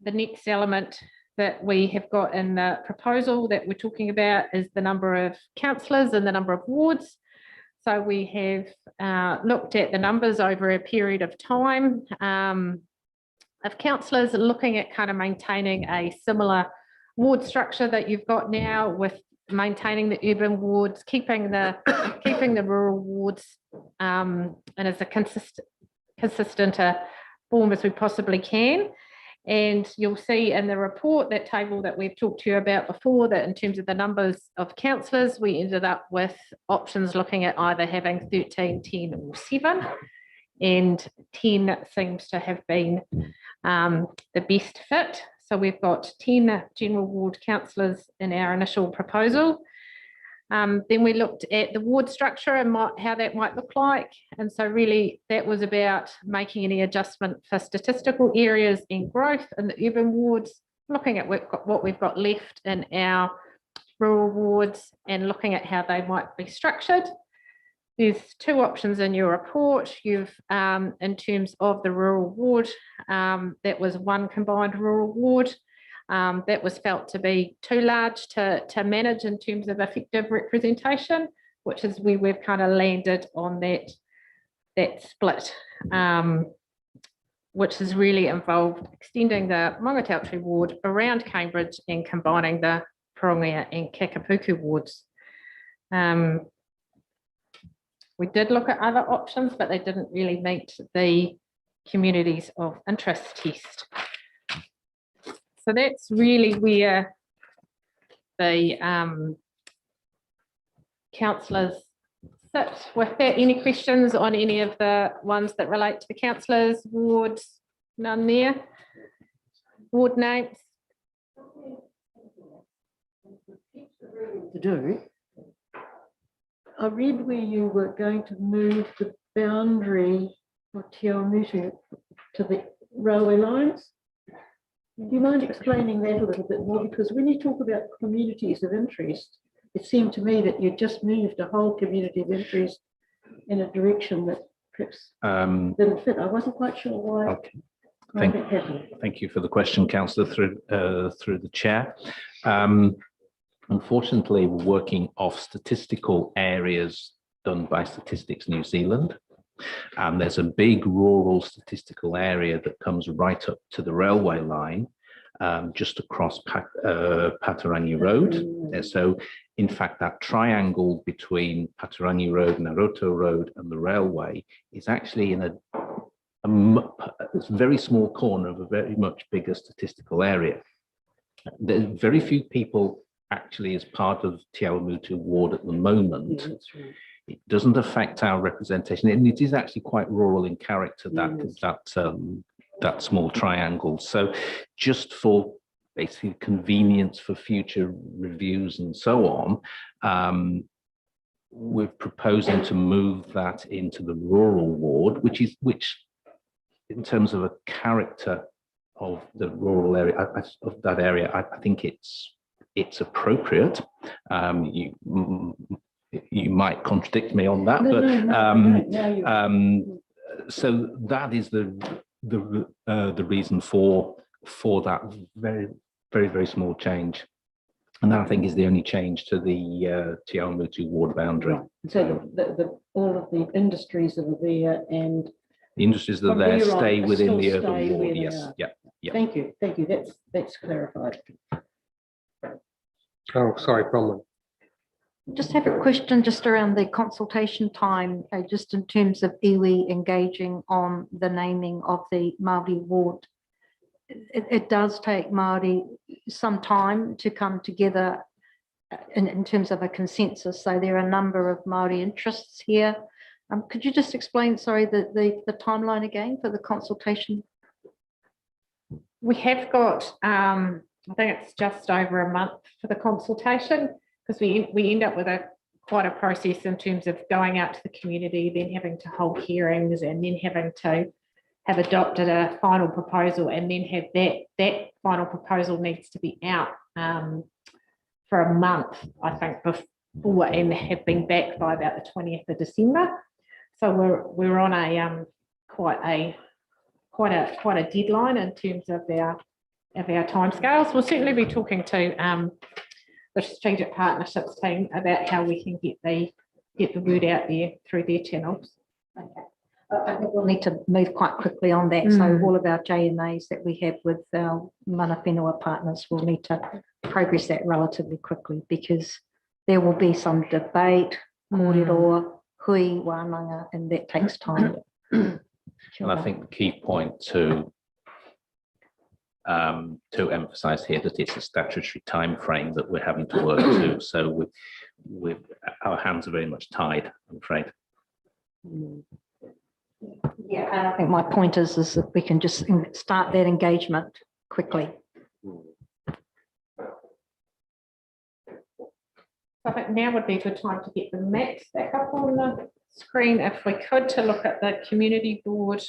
the next element that we have got in the proposal that we're talking about is the number of councillors and the number of wards. So we have looked at the numbers over a period of time of councillors, looking at kind of maintaining a similar ward structure that you've got now, with maintaining the urban wards, keeping the rural wards and as a consistent form as we possibly can. And you'll see in the report, that table that we've talked to you about before, that in terms of the numbers of councillors, we ended up with options looking at either having 13, 10 or 7. And 10 seems to have been the best fit. So we've got 10 general ward councillors in our initial proposal. Then we looked at the ward structure and how that might look like. And so really that was about making any adjustment for statistical areas and growth in the urban wards, looking at what we've got left in our rural wards and looking at how they might be structured. There's 2 options in your report. You've, in terms of the rural ward, that was 1 combined rural ward. That was felt to be too large to manage in terms of effective representation, which is where we've kind of landed on that split, which has really involved extending the Maungatautari ward around Cambridge and combining the Parongia and Kakapuku wards. We did look at other options, but they didn't really meet the communities of interest test. So that's really where the councillors sit with that. Any questions on any of the ones that relate to the councillors, wards? None there. Ward names? To do. I read where you were going to move the boundary for Te Awamutu to the railway lines. Do you mind explaining that a little bit more? Because when you talk about communities of interest, it seemed to me that you just moved a whole community of interest in a direction that perhaps didn't fit. I wasn't quite sure why. Okay. Thank you for the question, Councillor, through the chair. Unfortunately, we're working off statistical areas done by Statistics New Zealand. And there's a big rural statistical area that comes right up to the railway line, just across Patarangi Road. And so, in fact, that triangle between Patarangi Road, Naruto Road and the railway is actually in a very small corner of a very much bigger statistical area. There's very few people actually as part of Te Awamutu ward at the moment. Yeah, that's right. It doesn't affect our representation, and it is actually quite rural in character, that small triangle. So just for basically convenience for future reviews and so on, we're proposing to move that into the rural ward, which in terms of a character of the rural area, of that area, I think it's appropriate. You might contradict me on that, so that is the reason for that very small change, and that I think is the only change to the Te Awamutu ward boundary. Right. So all of the industries that are there and the industries that are there stay within the urban ward. Yes. Yeah. Thank you. That's clarified. Oh, sorry, Bronwyn. Just have a question just around the consultation time, just in terms of iwi engaging on the naming of the Māori ward. It does take Māori some time to come together in terms of a consensus. So there are a number of Māori interests here. Could you just explain, sorry, the timeline again for the consultation? We have got, I think it's just over a month for the consultation, because we end up with quite a process in terms of going out to the community, then having to hold hearings, and then having to have adopted a final proposal, and then have that final proposal needs to be out for a month, I think, before, and have been back by about the 20th of December. So we're on a quite a deadline in terms of our of our timescales. We'll certainly be talking to the strategic partnerships team about how we can get the word out there through their channels. Okay. I think we'll need to move quite quickly on that. So all of our JMAs that we have with our mana whenua partners will need to progress that relatively quickly, because there will be some debate, kōrero, hui, wānanga, and that takes time. And I think the key point to emphasize here that it's a statutory time frame that we're having to work to. So with our hands are very much tied, I'm afraid. Yeah, and I think my point is that we can just start that engagement quickly. I think now would be a good time to get the maps back up on the screen, if we could, to look at the community board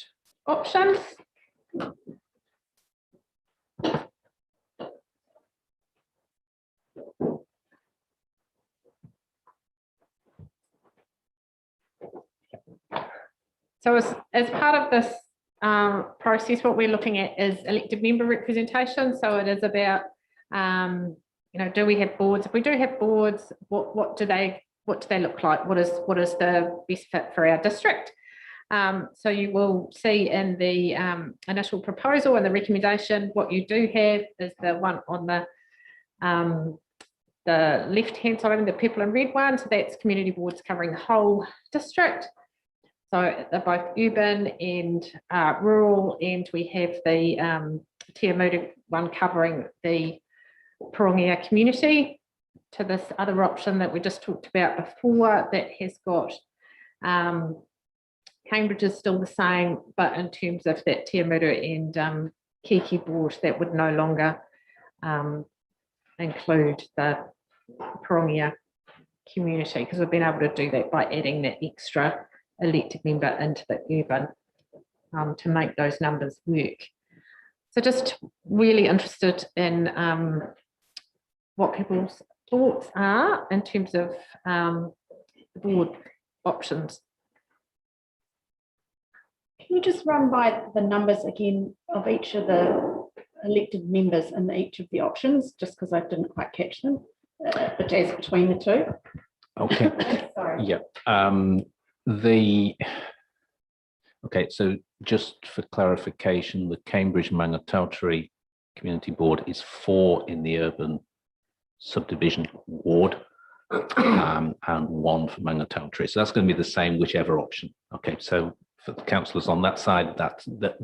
options. So as part of this process, what we're looking at is elected member representation. So it is about, do we have boards? If we do have boards, what do they look like? What is the best fit for our district? So you will see in the initial proposal and the recommendation, what you do have is the one on the left-hand side, the purple and red one. So that's community boards covering the whole district. So they're both urban and rural, and we have the Te Amutu one covering the Parongia community, to this other option that we just talked about before that has got Cambridge is still the same, but in terms of that Te Amutu and Kiki board, that would no longer include the Parongia community, because we've been able to do that by adding that extra elected member into the urban to make those numbers work. So just really interested in what people's thoughts are in terms of board options. Can you just run by the numbers again of each of the elected members in each of the options, just because I didn't quite catch them, but as between the two? Okay. Sorry. Yeah. Okay, so just for clarification, the Cambridge Mangatautari Community Board is 4 in the urban subdivision ward and 1 for Mangatautari. So that's going to be the same whichever option. Okay, so for the councillors on that side,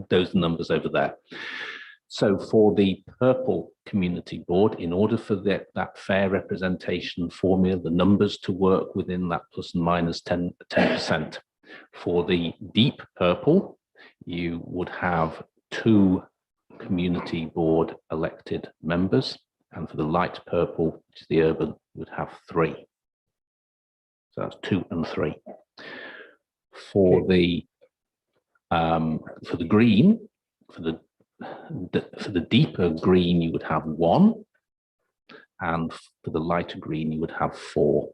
those numbers over there. So for the purple community board, in order for that fair representation formula, the numbers to work within that plus and minus 10%. For the deep purple, you would have 2 community board elected members, and for the light purple, which is the urban, you would have 3. So that's 2 and 3. For the green, for the deeper green, you would have 1, and for the lighter green, you would have 4.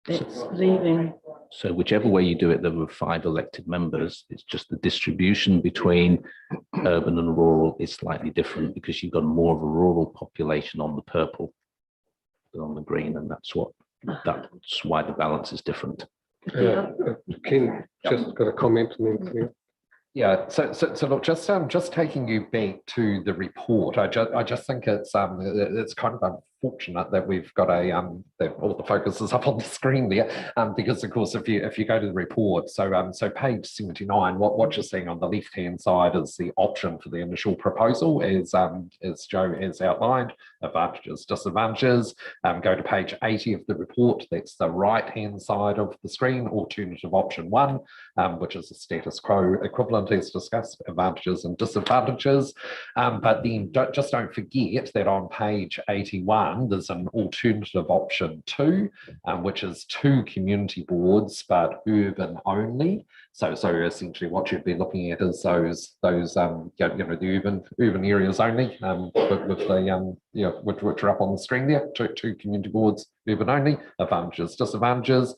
That's leaving. So whichever way you do it, there were 5 elected members. It's just the distribution between urban and rural is slightly different, because you've got more of a rural population on the purple than on the green, and that's why the balance is different. Ken, just got a comment and then clear. Yeah, so look, just taking you back to the report, I just think it's kind of unfortunate that we've got that all the focus is up on the screen there, because of course if you go to the report, so page 79, what you're seeing on the left hand side is the option for the initial proposal, as Joe has outlined, advantages, disadvantages. Go to page 80 of the report, that's the right hand side of the screen, alternative option 1, which is the status quo equivalent as discussed, advantages and disadvantages. But then just don't forget that on page 81 there's an alternative option 2, which is 2 community boards but urban only. So essentially what you'd be looking at is those the urban areas only, with the which are up on the screen there, two community boards urban only, advantages, disadvantages.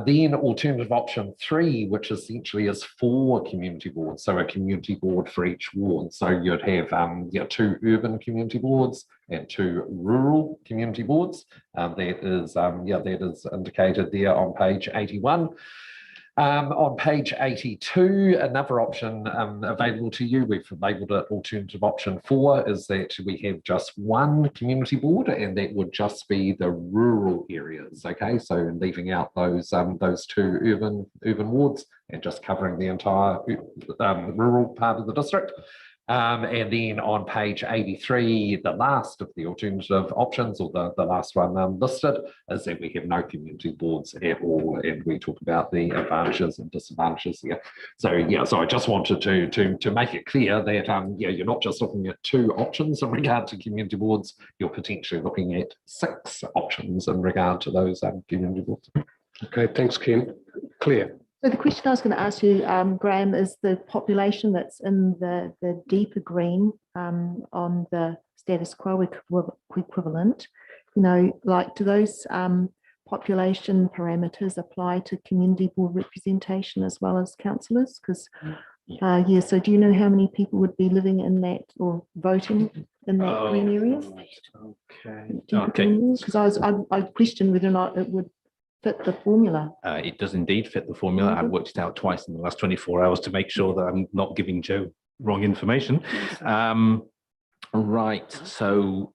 Then alternative option 3, which essentially is 4 community boards, so a community board for each ward. So you'd have 2 urban community boards and 2 rural community boards. That is indicated there on page 81. On page 82, another option available to you, we've labelled it alternative option 4, is that we have just 1 community board, and that would just be the rural areas. Okay, so leaving out those 2 urban wards and just covering the entire rural part of the district. And then on page 83, the last of the alternative options, or the last one listed, is that we have no community boards at all, and we talk about the advantages and disadvantages here. So yeah, so I just wanted to make it clear that you're not just looking at 2 options in regard to community boards, you're potentially looking at 6 options in regard to those community boards. Okay, thanks, Ken. Claire. So the question I was going to ask you, Graham, is the population that's in the deeper green on the status quo equivalent, like do those population parameters apply to community board representation as well as councillors? Because so do you know how many people would be living in that or voting in that green area? Okay. Because I questioned whether or not it would fit the formula. It does indeed fit the formula. I've worked it out twice in the last 24 hours to make sure that I'm not giving Joe wrong information. Right, so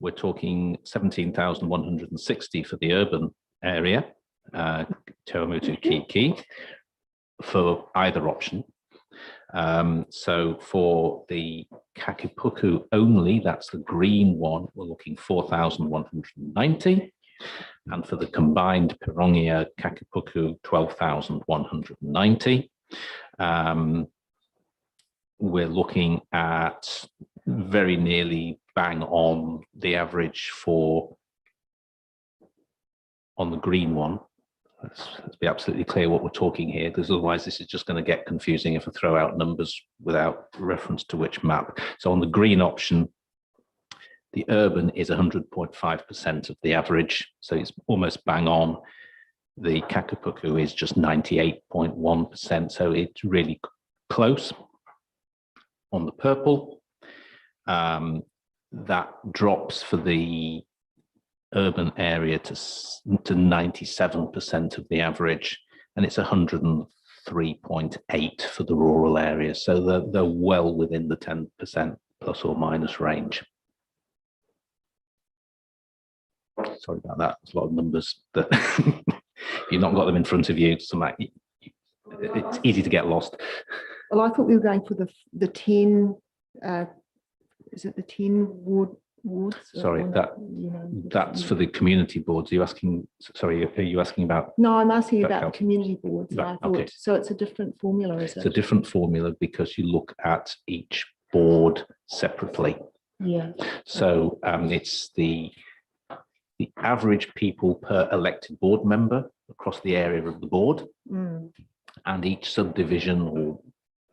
we're talking 17,160 for the urban area, Te Awamutu Kiki, for either option. So for the Kakipuku only, that's the green one, we're looking 4,190. And for the combined Pirongia Kakipuku, 12,190. We're looking at very nearly bang on the average on the green one. Let's be absolutely clear what we're talking here, because otherwise this is just going to get confusing if I throw out numbers without reference to which map. So on the green option, the urban is 100.5% of the average, so it's almost bang on. The Kakipuku is just 98.1%, so it's really close. On the purple, that drops for the urban area to 97% of the average, and it's 103.8 for the rural area, so they're well within the 10% plus or minus range. Sorry about that. There's a lot of numbers that you've not got them in front of you. It's easy to get lost. Well, I thought we were going for the 10. Is it the 10 wards? Sorry, that's for the community boards. Are you asking? Sorry, are you asking about? No, I'm asking about the community boards. Right, I thought, okay. So it's a different formula, is it? It's a different formula because you look at each board separately. Yeah. So it's the average people per elected board member across the area of the board, and each subdivision or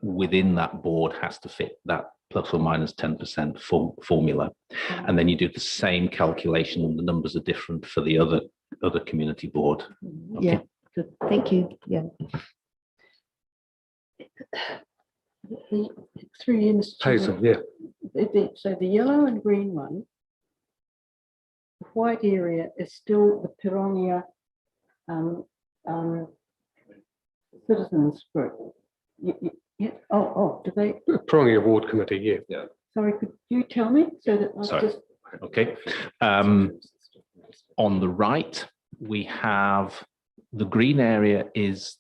within that board has to fit that plus or minus 10% formula. And then you do the same calculation and the numbers are different for the other community board. Okay. Yeah, good. Thank you. Yeah. Through you, Mr. Hazel, yeah. So the yellow and green one, the white area is still the Pirongia citizens group. Do they? Pirongia Ward Committee, yeah. Sorry, could you tell me so that I Sorry. just. Okay. On the right, we have the green area is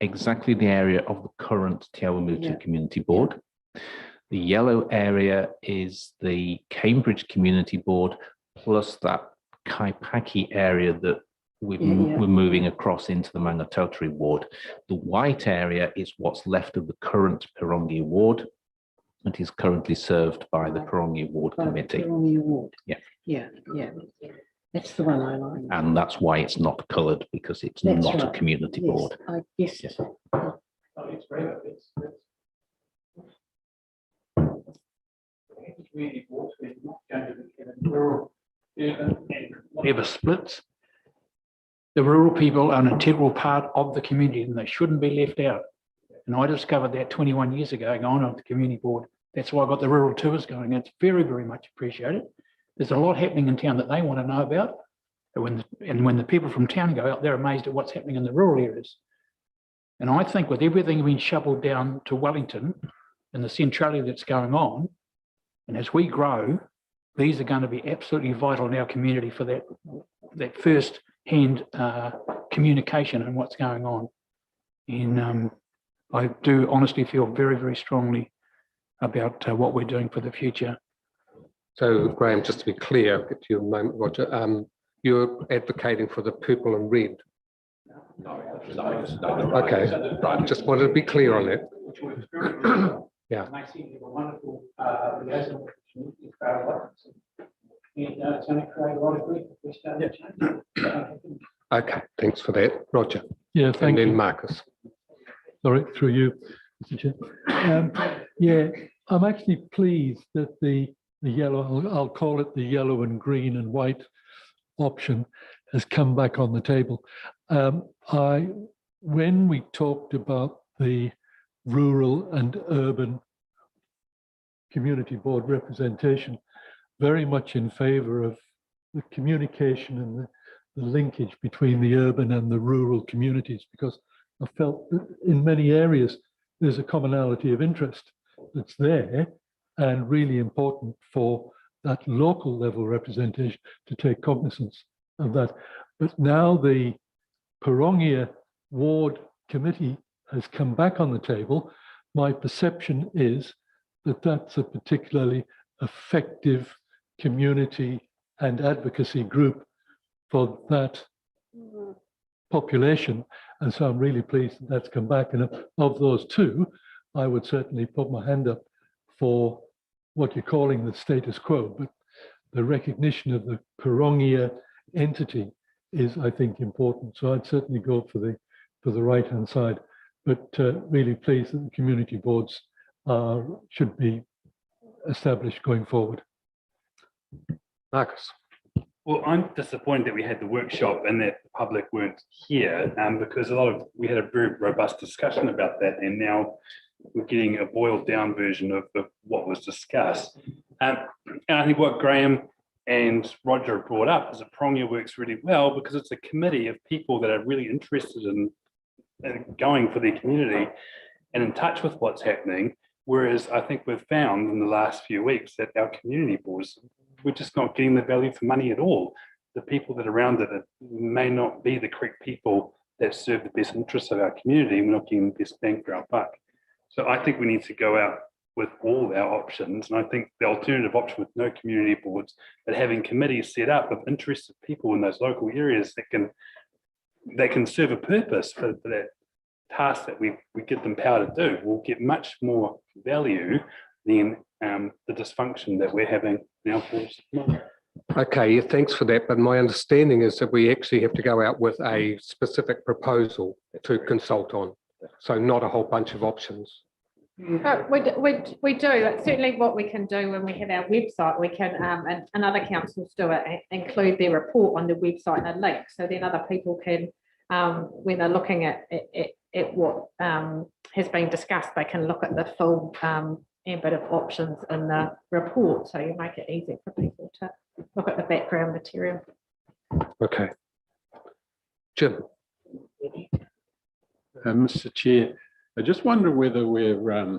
exactly the area of the current Te Awamutu Community Board. The yellow area is the Cambridge Community Board, plus that Kaipaki area that we're moving across into the Mangatotari ward. The white area is what's left of the current Pirongia ward. It is currently served by the Pirongia Ward Committee. Pirongia Ward. Yeah. Yeah. That's the one I like. And that's why it's not coloured, because it's not a community board. I guess. Yes. Ever splits? the rural people are an integral part of the community and they shouldn't be left out. And I discovered that 21 years ago going on the community board. That's why I got the rural tours going. It's very, very much appreciated. There's a lot happening in town that they want to know about. And when the people from town go out, they're amazed at what's happening in the rural areas. And I think with everything being shoveled down to Wellington and the centrality that's going on, and as we grow, these are going to be absolutely vital in our community for that first-hand communication and what's going on. And I do honestly feel very, very strongly about what we're doing for the future. So Graham, just to be clear, get to your moment, Roger, you're advocating for the purple and red. No. Okay, right, just wanted to be clear on that. Yeah. Okay, thanks for that, Roger. Yeah, thank you. And then you. Marcus. Sorry, through you, Mr. Chair. Yeah, I'm actually pleased that the yellow, I'll call it the yellow and green and white option, has come back on the table. When we talked about the rural and urban community board representation, very much in favor of the communication and the linkage between the urban and the rural communities, because I felt that in many areas there's a commonality of interest that's there and really important for that local level representation to take cognizance of that. But now the Parongia Ward Committee has come back on the table. My perception is that that's a particularly effective community and advocacy group for that population. And so I'm really pleased that that's come back. And of those two, I would certainly put my hand up for what you're calling the status quo, but the recognition of the Parongia entity is, I think, important. So I'd certainly go for the right-hand side, but really pleased that the community boards should be established going forward. Marcus. Well, I'm disappointed that we had the workshop and that the public weren't here, because we had a very robust discussion about that, and now we're getting a boiled down version of what was discussed. And I think what Graham and Roger brought up is that Parongia works really well because it's a committee of people that are really interested in going for their community and in touch with what's happening. Whereas I think we've found in the last few weeks that our community boards, we're just not getting the value for money at all. The people that are around it may not be the correct people that serve the best interests of our community. We're not getting the best bang for our buck. So I think we need to go out with all our options. And I think the alternative option with no community boards, but having committees set up of interested people in those local areas that can serve a purpose for that task that we give them power to do, will get much more value than the dysfunction that we're having now. Okay, yeah, thanks for that. But my understanding is that we actually have to go out with a specific proposal to consult on. So not a whole bunch of options. We do. It's certainly what we can do when we have our website. We can, and other councils do it, include their report on the website and a link. So then other people can, when they're looking at what has been discussed, they can look at the full ambit of options in the report. So you make it easy for people to look at the background material. Okay. Jim. Mr. Chair, I just wonder whether we're, I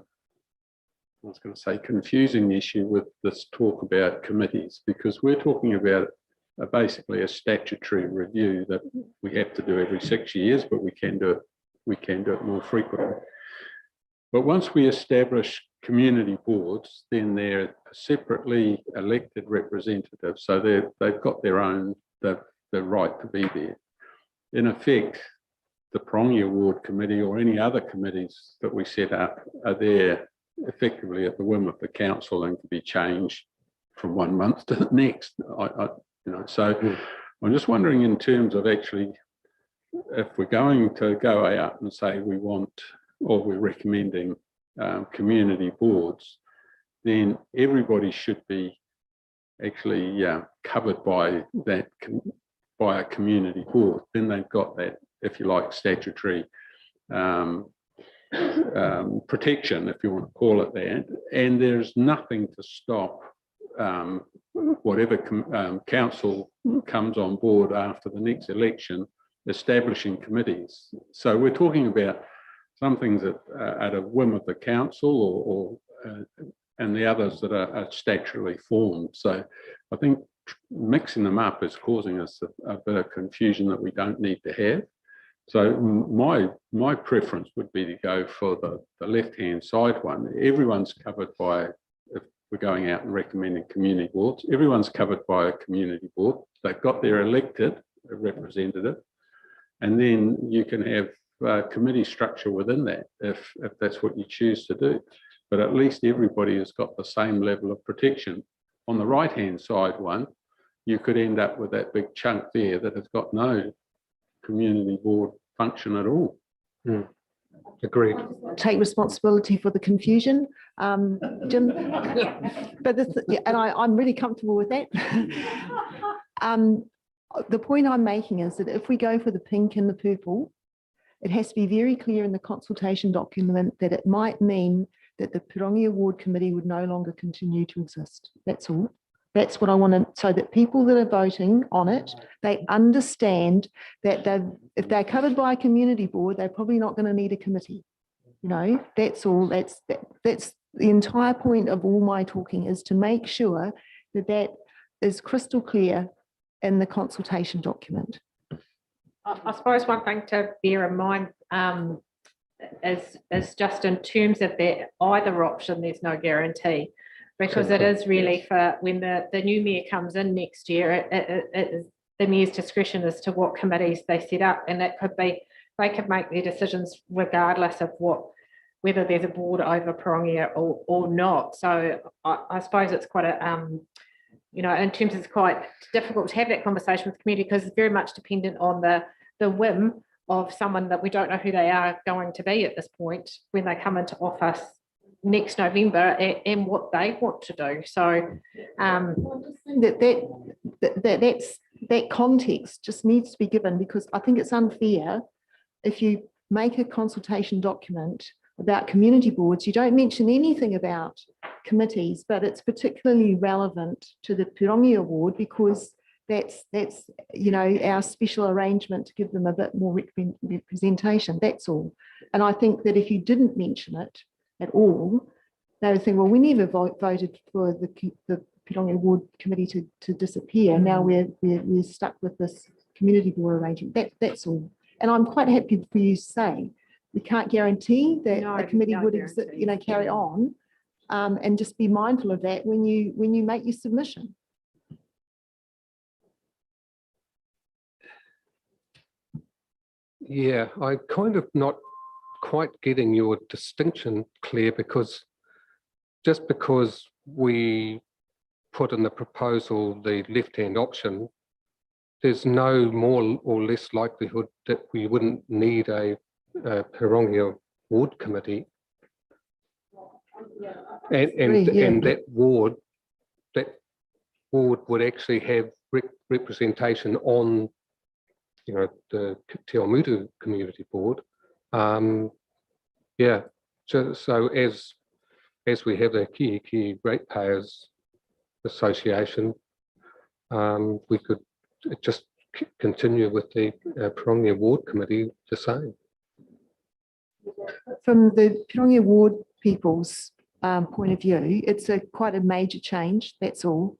was going to say, confusing the issue with this talk about committees, because we're talking about basically a statutory review that we have to do every 6 years, but we can do it more frequently. But once we establish community boards, then they're separately elected representatives, so they've got their own the right to be there. In effect, the Parongia Ward Committee or any other committees that we set up are there effectively at the whim of the council and can be changed from 1 month to the next. So I'm just wondering, in terms of actually, if we're going to go out and say we want, or we're recommending community boards, then everybody should be actually covered by that by a community board, then they've got that, if you like, statutory protection, if you want to call it that. And there's nothing to stop whatever council comes on board after the next election establishing committees. So we're talking about some things that are at a whim of the council and the others that are statutorily formed. So I think mixing them up is causing us a bit of confusion that we don't need to have. So my preference would be to go for the left-hand side one. Everyone's covered by, if we're going out and recommending community boards, everyone's covered by a community board. They've got their elected representative, and then you can have committee structure within that if that's what you choose to do. But at least everybody has got the same level of protection. On the right-hand side one, you could end up with that big chunk there that has got no community board function at all. Agreed. Take responsibility for the confusion, Jim. But I'm really comfortable with that. The point I'm making is that if we go for the pink and the purple, it has to be very clear in the consultation document that it might mean that the Pirongia Ward Committee would no longer continue to exist. That's all. That's what I want to, so that people that are voting on it, they understand that if they're covered by a community board, they're probably not going to need a committee. You know, that's all. That's the entire point of all my talking, is to make sure that that is crystal clear in the consultation document. I suppose one thing to bear in mind is just in terms of that either option, there's no guarantee, because it is really for when the new mayor comes in next year, it is the mayor's discretion as to what committees they set up, and it could be, they could make their decisions regardless of whether there's a board over Pirongia or not. So I suppose it's quite a you know, in terms of, it's quite difficult to have that conversation with the community, because it's very much dependent on the whim of someone that we don't know who they are going to be at this point when they come into office next November, and what they want to do. So that context just needs to be given, because I think it's unfair if you make a consultation document about community boards, you don't mention anything about committees, but it's particularly relevant to the Pirongia Ward because that's you know, our special arrangement to give them a bit more representation. That's all. And I think that if you didn't mention it at all, they would think, well, we never voted for the Pirongia Ward Committee to disappear. Now we're stuck with this community board arrangement. That's all. And I'm quite happy for you to say we can't guarantee that the committee would exist, you know, carry on, and just be mindful of that when you make your submission. Yeah, I'm kind of not quite getting your distinction clear, because just because we put in the proposal the left-hand option, there's no more or less likelihood that we wouldn't need a Pirongia Ward Committee. And that ward would actually have representation on, you know, the Te Awamutu Community Board. Yeah, so as we have the Kihi Ratepayers Association, we could just continue with the Pirongia Ward Committee the same. From the Pirongia Ward people's point of view, it's quite a major change, that's all.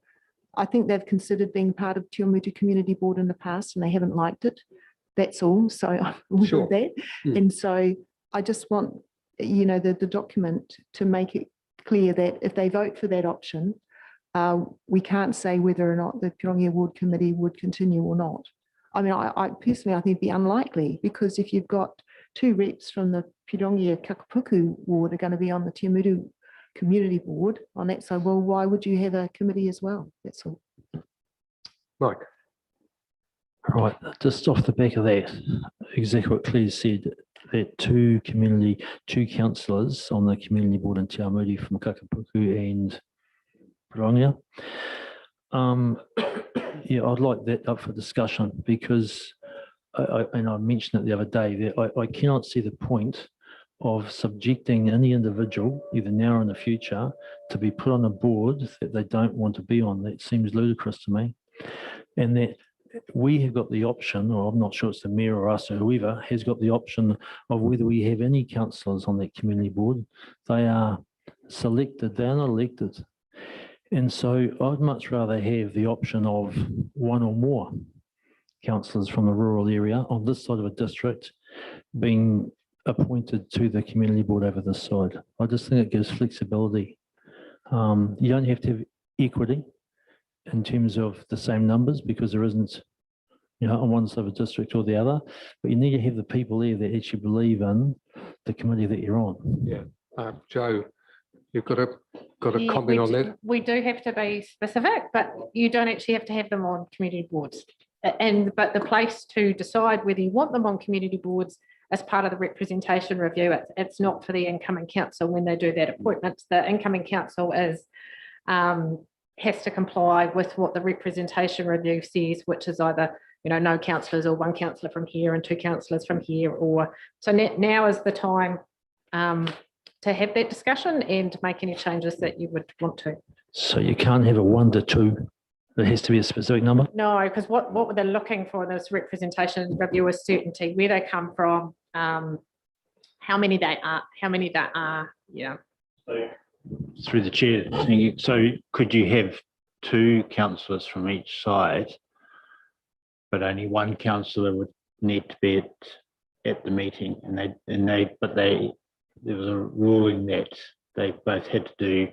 I think they've considered being part of Te Awamutu Community Board in the past and they haven't liked it. That's all. So I'm aware of that. And so I just want, you know, the document to make it clear that if they vote for that option, we can't say whether or not the Pirongia Ward Committee would continue or not. I mean, I personally, I think it'd be unlikely, because if you've got 2 reps from the Pirongia Kakapuku Ward are going to be on the Te Awamutu Community Board on that side, well, why would you have a committee as well? That's all. Mike. Right, just off the back of that, exactly what Claire said, that 2 councillors on the community board in Te Awamutu from Kakapuku and Pirongia. Yeah, I'd like that up for discussion because, and I mentioned it the other day, that I cannot see the point of subjecting any individual, either now or in the future, to be put on a board that they don't want to be on. That seems ludicrous to me. And that we have got the option, or I'm not sure it's the mayor or us or whoever, has got the option of whether we have any councillors on that community board. They are selected, they're not elected. And so I'd much rather have the option of one or more councillors from the rural area on this side of a district being appointed to the community board over this side. I just think it gives flexibility. You don't have to have equity in terms of the same numbers because there isn't, on one side of a district or the other, but you need to have the people there that actually believe in the committee that you're on. Yeah, Joe, you've got a Yeah, comment on that? We do have to be specific, but you don't actually have to have them on community boards. But the place to decide whether you want them on community boards as part of the representation review, it's not for the incoming council when they do that appointment. The incoming council has to comply with what the representation review says, which is either no councillors or one councillor from here and two councillors from here, or so now is the time to have that discussion and make any changes that you would want to. So you can't have a 1 to 2. It has to be a specific number. No, because what they're looking for in this representation review is certainty, where they come from, how many they are. Yeah. Through the chair, so could you have 2 councillors from each side, but only one councillor would need to be at the meeting, but there was a ruling that they both had to do.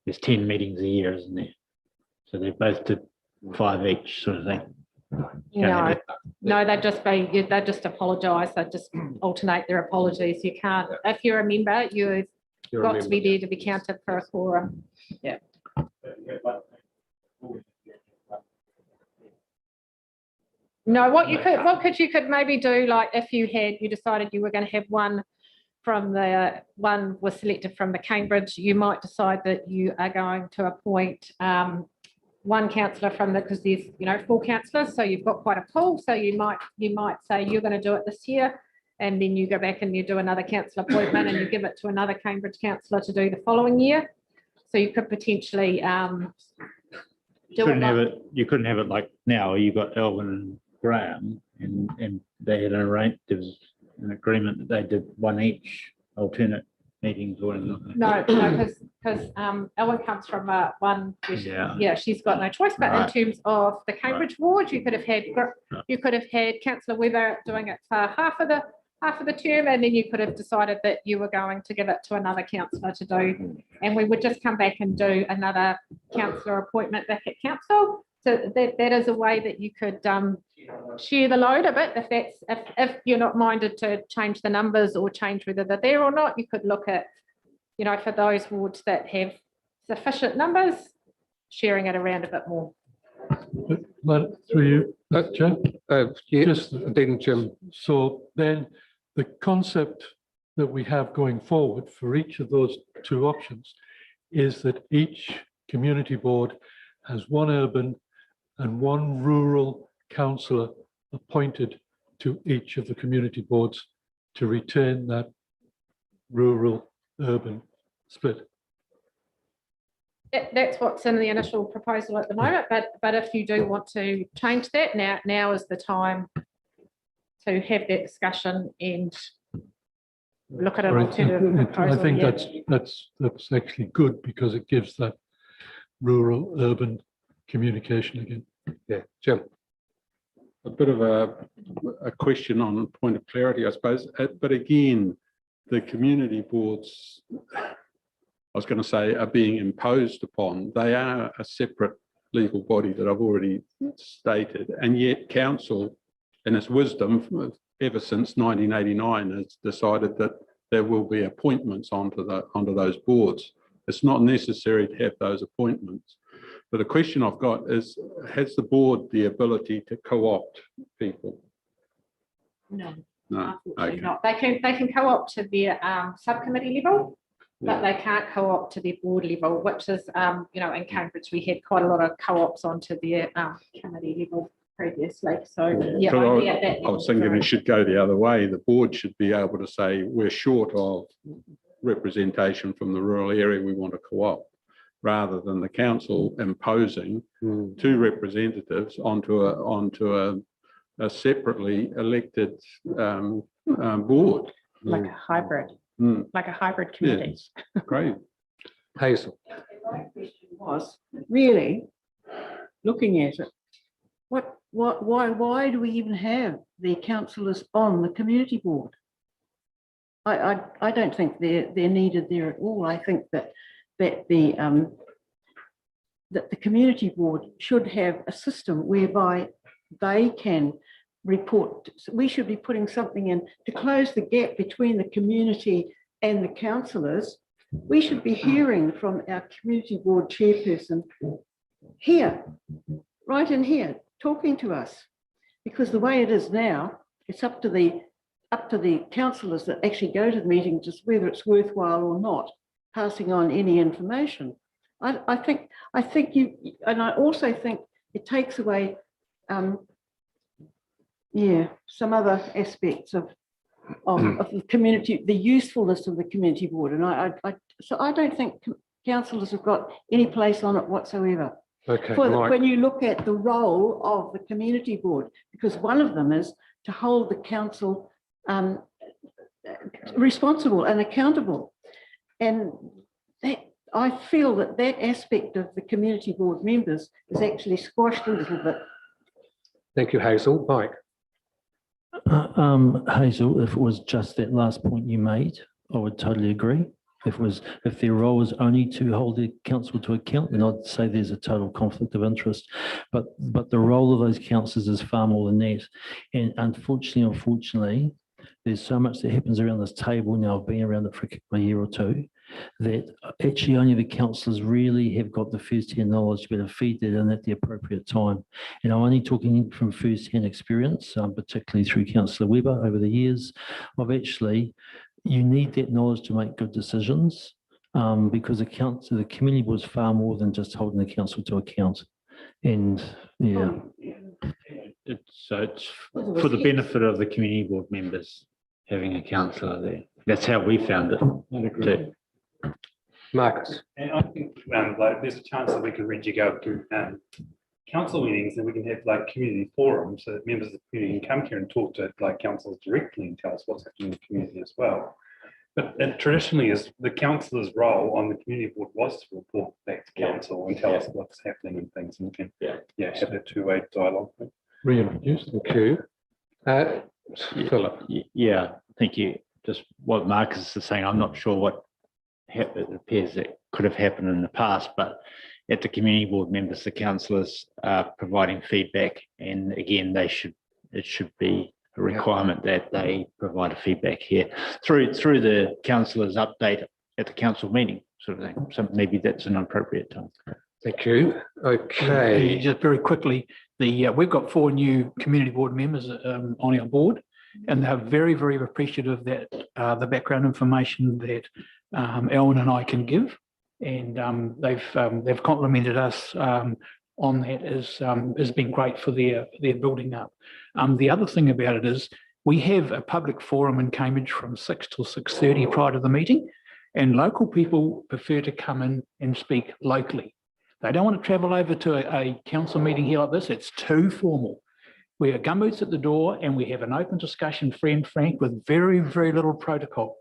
There's 10 meetings a year, isn't there? So they both did 5 each, sort of thing. No, they just apologise. They just alternate their apologies. You can't. If you're a member, you've got to be there to be counted for a quorum. Yeah. No, what you could maybe do, like if you decided you were going to have one was selected from the Cambridge, you might decide that you are going to appoint one councillor from because there's 4 councillors, so you've got quite a pool. So you might say you're going to do it this year, and then you go back and you do another councillor appointment and you give it to another Cambridge councillor to do the following year. So you could potentially you couldn't have it like now. You've got Elvin and Graham, and they had there was an agreement that they did 1 each alternate meetings or anything. No, because Ellen comes from one. She's got no choice. But in terms of the Cambridge ward, you could have had Councillor Webber doing it for half of the term, and then you could have decided that you were going to give it to another councillor to do, and we would just come back and do another councillor appointment back at council. So that is a way that you could share the load a bit. If you're not minded to change the numbers or change whether they're there or not, you could look at, for those wards that have sufficient numbers, sharing it around a bit more. Through you, Joe. Yes, then Jim. So then the concept that we have going forward for each of those 2 options is that each community board has 1 urban and 1 rural councillor appointed to each of the community boards to retain that rural-urban split. That's what's in the initial proposal at the moment, but if you do want to change that, now is the time to have that discussion and look at an alternative proposal. I think that's actually good because it gives that rural-urban communication again. Yeah, Jim. A bit of a question on a point of clarity, I suppose. But again, the community boards, I was going to say, are being imposed upon. They are a separate legal body that I've already stated, and yet council, in its wisdom, ever since 1989, has decided that there will be appointments onto those boards. It's not necessary to have those appointments. But the question I've got is, has the board the ability to co-opt people? No, No, unfortunately not. They can co-opt to their subcommittee level, but they can't co-op to their board level, which is, you know, in Cambridge, we had quite a lot of co-ops onto their committee level previously. So yeah, But only at that I level, was thinking it should go the other way. The board should be able to say, we're short of representation from the rural area, we want to co-op, rather than the council imposing two representatives onto a separately elected board. like a hybrid, like a hybrid committee. Yes, great. Hazel. My question was really looking at it. Why do we even have the councillors on the community board? I don't think they're needed there at all. I think that the community board should have a system whereby they can report. We should be putting something in to close the gap between the community and the councillors. We should be hearing from our community board chairperson here, right in here, talking to us, because the way it is now, it's up to the councillors that actually go to the meeting, just whether it's worthwhile or not, passing on any information. I think you, and I also think it takes away, some other aspects of the community, the usefulness of the community board, and so I don't think councillors have got any place on it whatsoever. Okay, when you look at the role of the community board, because one of them is to hold the council responsible and accountable, and that I feel that aspect of the community board members is actually squashed a little bit. Thank you, Hazel. Mike. Hazel, if it was just that last point you made, I would totally agree. If their role is only to hold the council to account, then I'd say there's a total conflict of interest. But the role of those councillors is far more than that. And unfortunately, there's so much that happens around this table now. I've been around it for a year or two, that actually only the councillors really have got the first-hand knowledge to be able to feed that in at the appropriate time. And I'm only talking from first-hand experience, particularly through Councillor Webber over the years. You need that knowledge to make good decisions, because the community was far more than just holding the council to account. And yeah. It's for the benefit of the community board members having a councillor there. That's how we found it. Too. Marcus. And I think like there's a chance that we can go to council meetings, and we can have like community forums so that members of the community can come here and talk to like councillors directly and tell us what's happening in the community as well. But traditionally, is the councillor's role on the community board was to report back to council and tell us what's happening and things, and we can have that two-way dialogue. Reintroduce. Thank you. Philip. Yeah, thank you. Just what Marcus is saying, I'm not sure what it appears that could have happened in the past, but at the community board members, the councillors are providing feedback, and again, it should be a requirement that they provide a feedback here through the councillors' update at the council meeting, sort of thing. So maybe that's an appropriate time. Thank you. Okay. Just very quickly, we've got 4 new community board members on our board, and they're very, very appreciative that the background information that Ellen and I can give, and they've complimented us on that has been great for their building up. The other thing about it is we have a public forum in Cambridge from 6 till 6:30 prior to the meeting, and local people prefer to come in and speak locally. They don't want to travel over to a council meeting here like this. It's too formal. We are gumboots at the door, and we have an open discussion, frank, with very, very little protocol.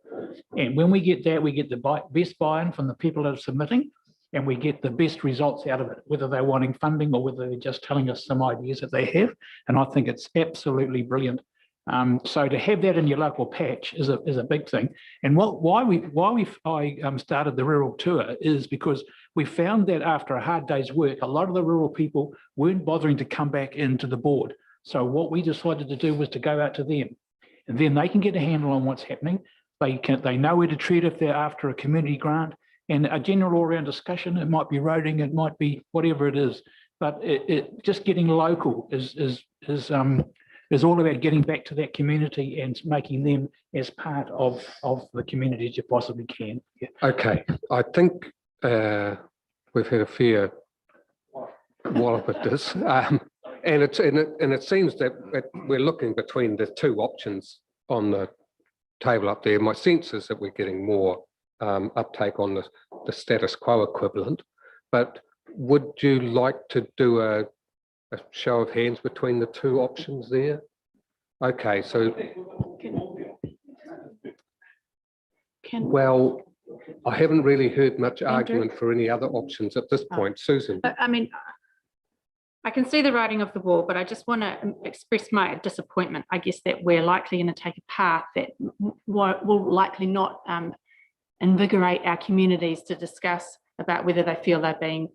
And when we get that, we get the best buy-in from the people that are submitting, and we get the best results out of it, whether they're wanting funding or whether they're just telling us some ideas that they have. And I think it's absolutely brilliant. So to have that in your local patch is a big thing. And why I started the rural tour is because we found that after a hard day's work, a lot of the rural people weren't bothering to come back into the board. So what we decided to do was to go out to them, and then they can get a handle on what's happening. They know where to treat if they're after a community grant, and a general all-round discussion. It might be roading, it might be whatever it is, but it just getting local is It's all about getting back to that community and making them as part of the community as you possibly can. Yeah. Okay, I think we've had a fair wallop at this, and it seems that we're looking between the two options on the table up there. My sense is that we're getting more uptake on the status quo equivalent, but would you like to do a show of hands between the two options there? Okay, so well, I haven't really heard much argument for any other options at this point. Susan. I mean, I can see the writing of the wall, but I just want to express my disappointment, I guess, that we're likely going to take a path that will likely not invigorate our communities to discuss about whether they feel they're being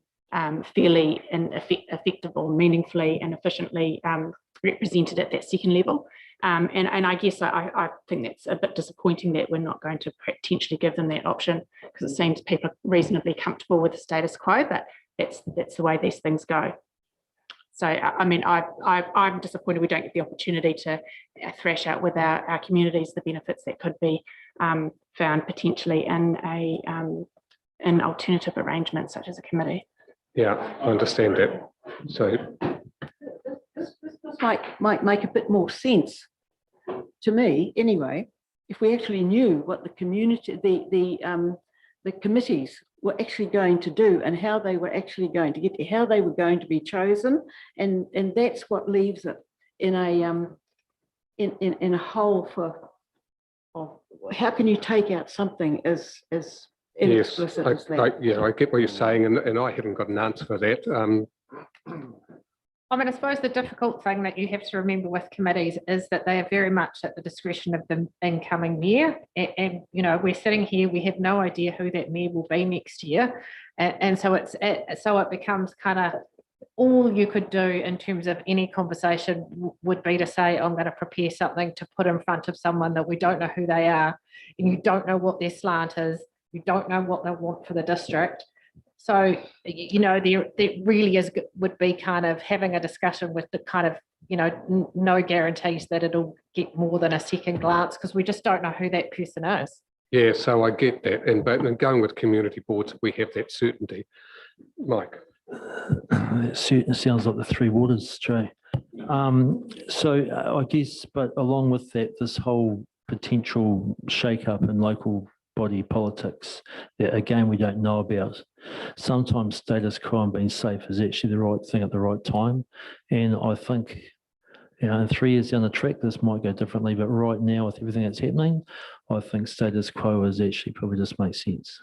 fairly and effective or meaningfully and efficiently represented at that second level. And I guess I think that's a bit disappointing that we're not going to potentially give them that option, because it seems people are reasonably comfortable with the status quo, but that's the way these things go. So, I mean, I'm disappointed we don't get the opportunity to thrash out with our communities the benefits that could be found potentially in an alternative arrangement such as a committee. Yeah, I understand that. So this might make a bit more sense to me anyway, if we actually knew what the community, the committees were actually going to do and how they were actually going to get there, how they were going to be chosen, and that's what leaves it in a hole for how can you take out something as explicit as that? Yeah, I get what you're saying, and I haven't got an answer for that. I mean, I suppose the difficult thing that you have to remember with committees is that they are very much at the discretion of the incoming mayor. And you know, we're sitting here, we have no idea who that mayor will be next year. And so it becomes kind of all you could do in terms of any conversation would be to say, I'm going to prepare something to put in front of someone that we don't know who they are, and you don't know what their slant is, you don't know what they want for the district. So, you know, there really would be kind of having a discussion with the kind of, you know, no guarantees that it'll get more than a second glance, because we just don't know who that person is. Yeah, so I get that. And going with community boards, we have that certainty. Mike. It sounds like the three waters, Jay. So I guess, but along with that, this whole potential shake-up in local body politics that again we don't know about. Sometimes status quo and being safe is actually the right thing at the right time, and I think, you know, in 3 years down the track this might go differently, but right now with everything that's happening, I think status quo is actually probably just makes sense.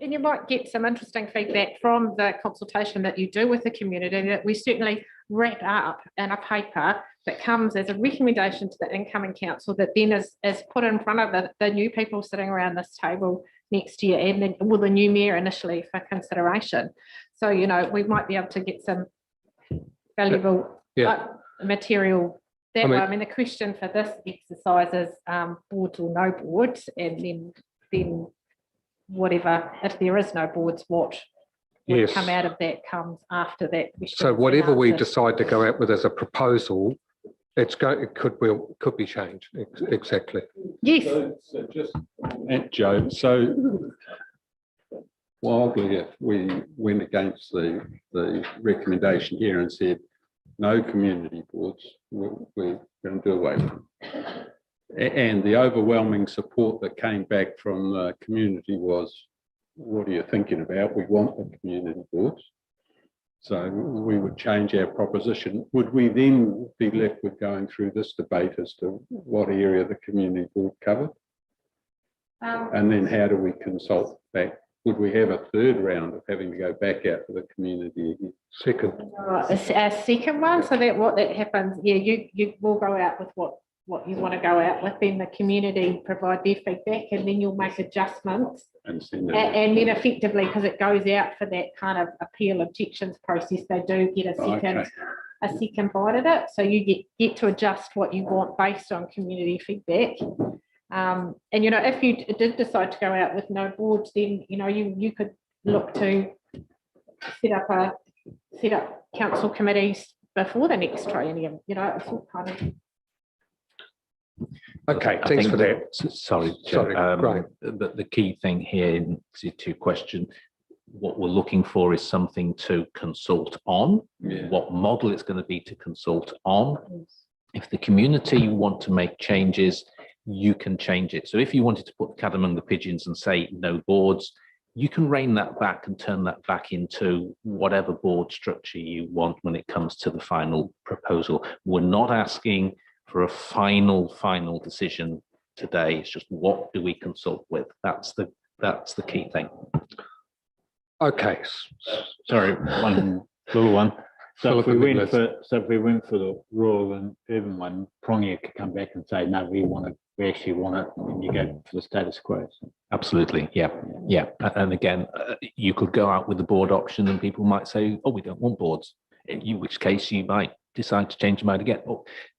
And you might get some interesting feedback from the consultation that you do with the community that we certainly wrap up in a paper that comes as a recommendation to the incoming council that then is put in front of the new people sitting around this table next year, and then the new mayor initially for consideration. So, you know, we might be able to get some valuable material that way. I mean, the question for this exercise is boards or no boards, and then whatever, if there is no boards, what would come out of that comes after that question. So whatever we decide to go out with as a proposal, it could be changed. Exactly. Yes. So just Joe, so wildly if we went against the recommendation here and said no community boards, we're going to do away with them. And the overwhelming support that came back from the community was, what are you thinking about? We want the community boards. So we would change our proposition. Would we then be left with going through this debate as to what area the community board covered? And then how do we consult back? Would we have a third round of having to go back out to the community again? Second. A second one, so that what that happens, yeah, you will go out with what you want to go out with, then the community provide their feedback, and then you'll make adjustments. And then effectively, because it goes out for that kind of appeal objections process, they do get a second bite at it. So you get to adjust what you want based on community feedback. And you know, if you did decide to go out with no boards, then you know you could look to set up council committees before the next triennium, you know, it's all kind of. Okay, I thanks think for that. Sorry, Sorry, Graham. but the key thing here to your question, what we're looking for is something to consult on, what model it's going to be to consult on. If the community want to make changes, you can change it. So if you wanted to put the cat among the pigeons and say no boards, you can rein that back and turn that back into whatever board structure you want when it comes to the final proposal. We're not asking for a final decision today. It's just what do we consult with? That's the key thing. Okay. Sorry, one little one. So if we went for the rural and urban one, Prongia could come back and say, no, we actually want it, and you go for the status quo. Absolutely, yeah. And again, you could go out with the board option, and people might say, "Oh, we don't want boards." In which case, you might decide to change your mind again.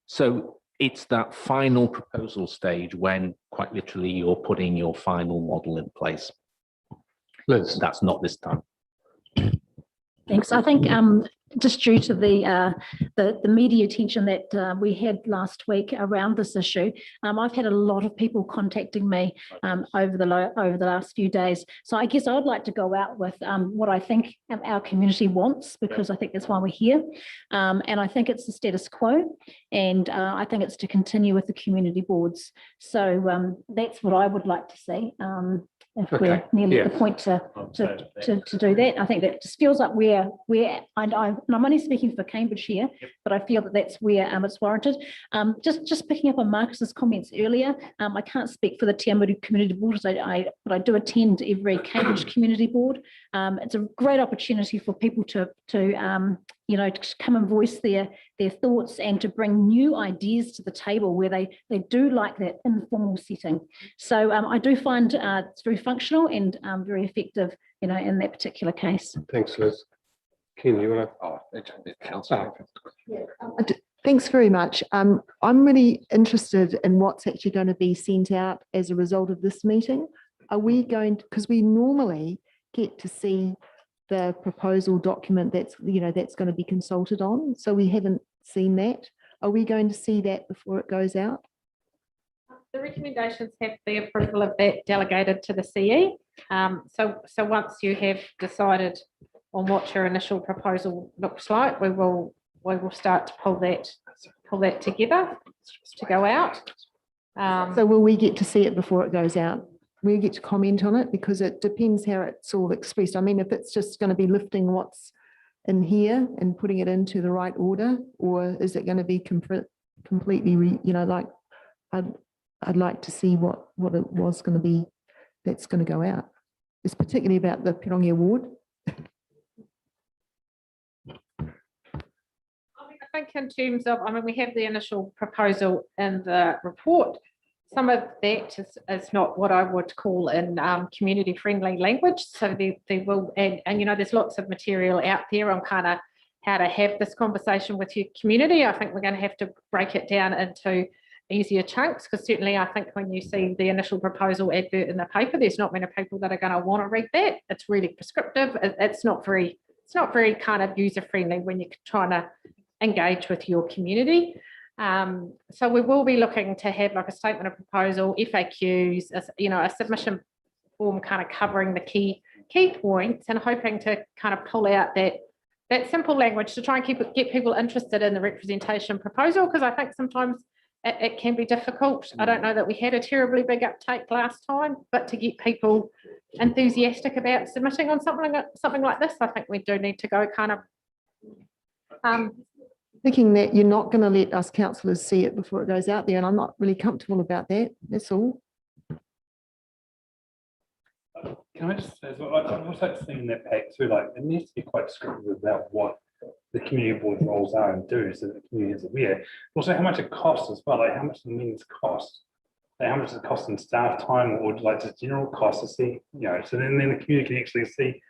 So it's that final proposal stage when, quite literally, you're putting your final model in place. Liz, that's not this time. Thanks. I think just due to the media attention that we had last week around this issue, I've had a lot of people contacting me over the last few days. So I guess I would like to go out with what I think our community wants, because I think that's why we're here. And I think it's the status quo, and I think it's to continue with the community boards. So that's what I would like to see. If we're nearly at the point to do that. I think that just feels like and I'm only speaking for Cambridge here, but I feel that that's where it's warranted. Just picking up on Marcus's comments earlier, I can't speak for the Te Awamutu Community Board, but I do attend every Cambridge Community Board. It's a great opportunity for people to come and voice their thoughts and to bring new ideas to the table where they do like that informal setting. So I do find it's very functional and very effective, in that particular case. Thanks, Liz. Ken, you want to? Thanks very much. I'm really interested in what's actually going to be sent out as a result of this meeting. Are we going to, because we normally get to see the proposal document that's going to be consulted on. So we haven't seen that. Are we going to see that before it goes out? The recommendations have the approval of that delegated to the CE. So once you have decided on what your initial proposal looks like, we will start to pull that together to go out. So will we get to see it before it goes out? We get to comment on it, because it depends how it's all expressed. I mean, if it's just going to be lifting what's in here and putting it into the right order, or is it going to be completely, I'd like to see what it was going to be that's going to go out. It's particularly about the Pirongia Ward. I think in terms of, we have the initial proposal in the report. Some of that is not what I would call in community friendly language. So they will, and there's lots of material out there on kind of how to have this conversation with your community. I think we're going to have to break it down into easier chunks, because certainly I think when you see the initial proposal advert in the paper, there's not many people that are going to want to read that. It's really prescriptive. It's not very kind of user friendly when you're trying to engage with your community. So we will be looking to have like a statement of proposal, FAQs, a submission form kind of covering the key points, and hoping to kind of pull out that simple language to try and get people interested in the representation proposal, because I think sometimes it can be difficult. I don't know that we had a terribly big uptake last time, but to get people enthusiastic about submitting on something like this, I think we do need to go kind of thinking that you're not going to let us councillors see it before it goes out there, and I'm not really comfortable about that. That's all. Can I just say, I also seeing in that pack too, like it needs to be quite descriptive about what the community board roles are and do, so that the community is aware. Also, how much it costs as well, like how much the meetings cost, like how much does it cost in staff time, or like just general costs to see, so then the community can actually see,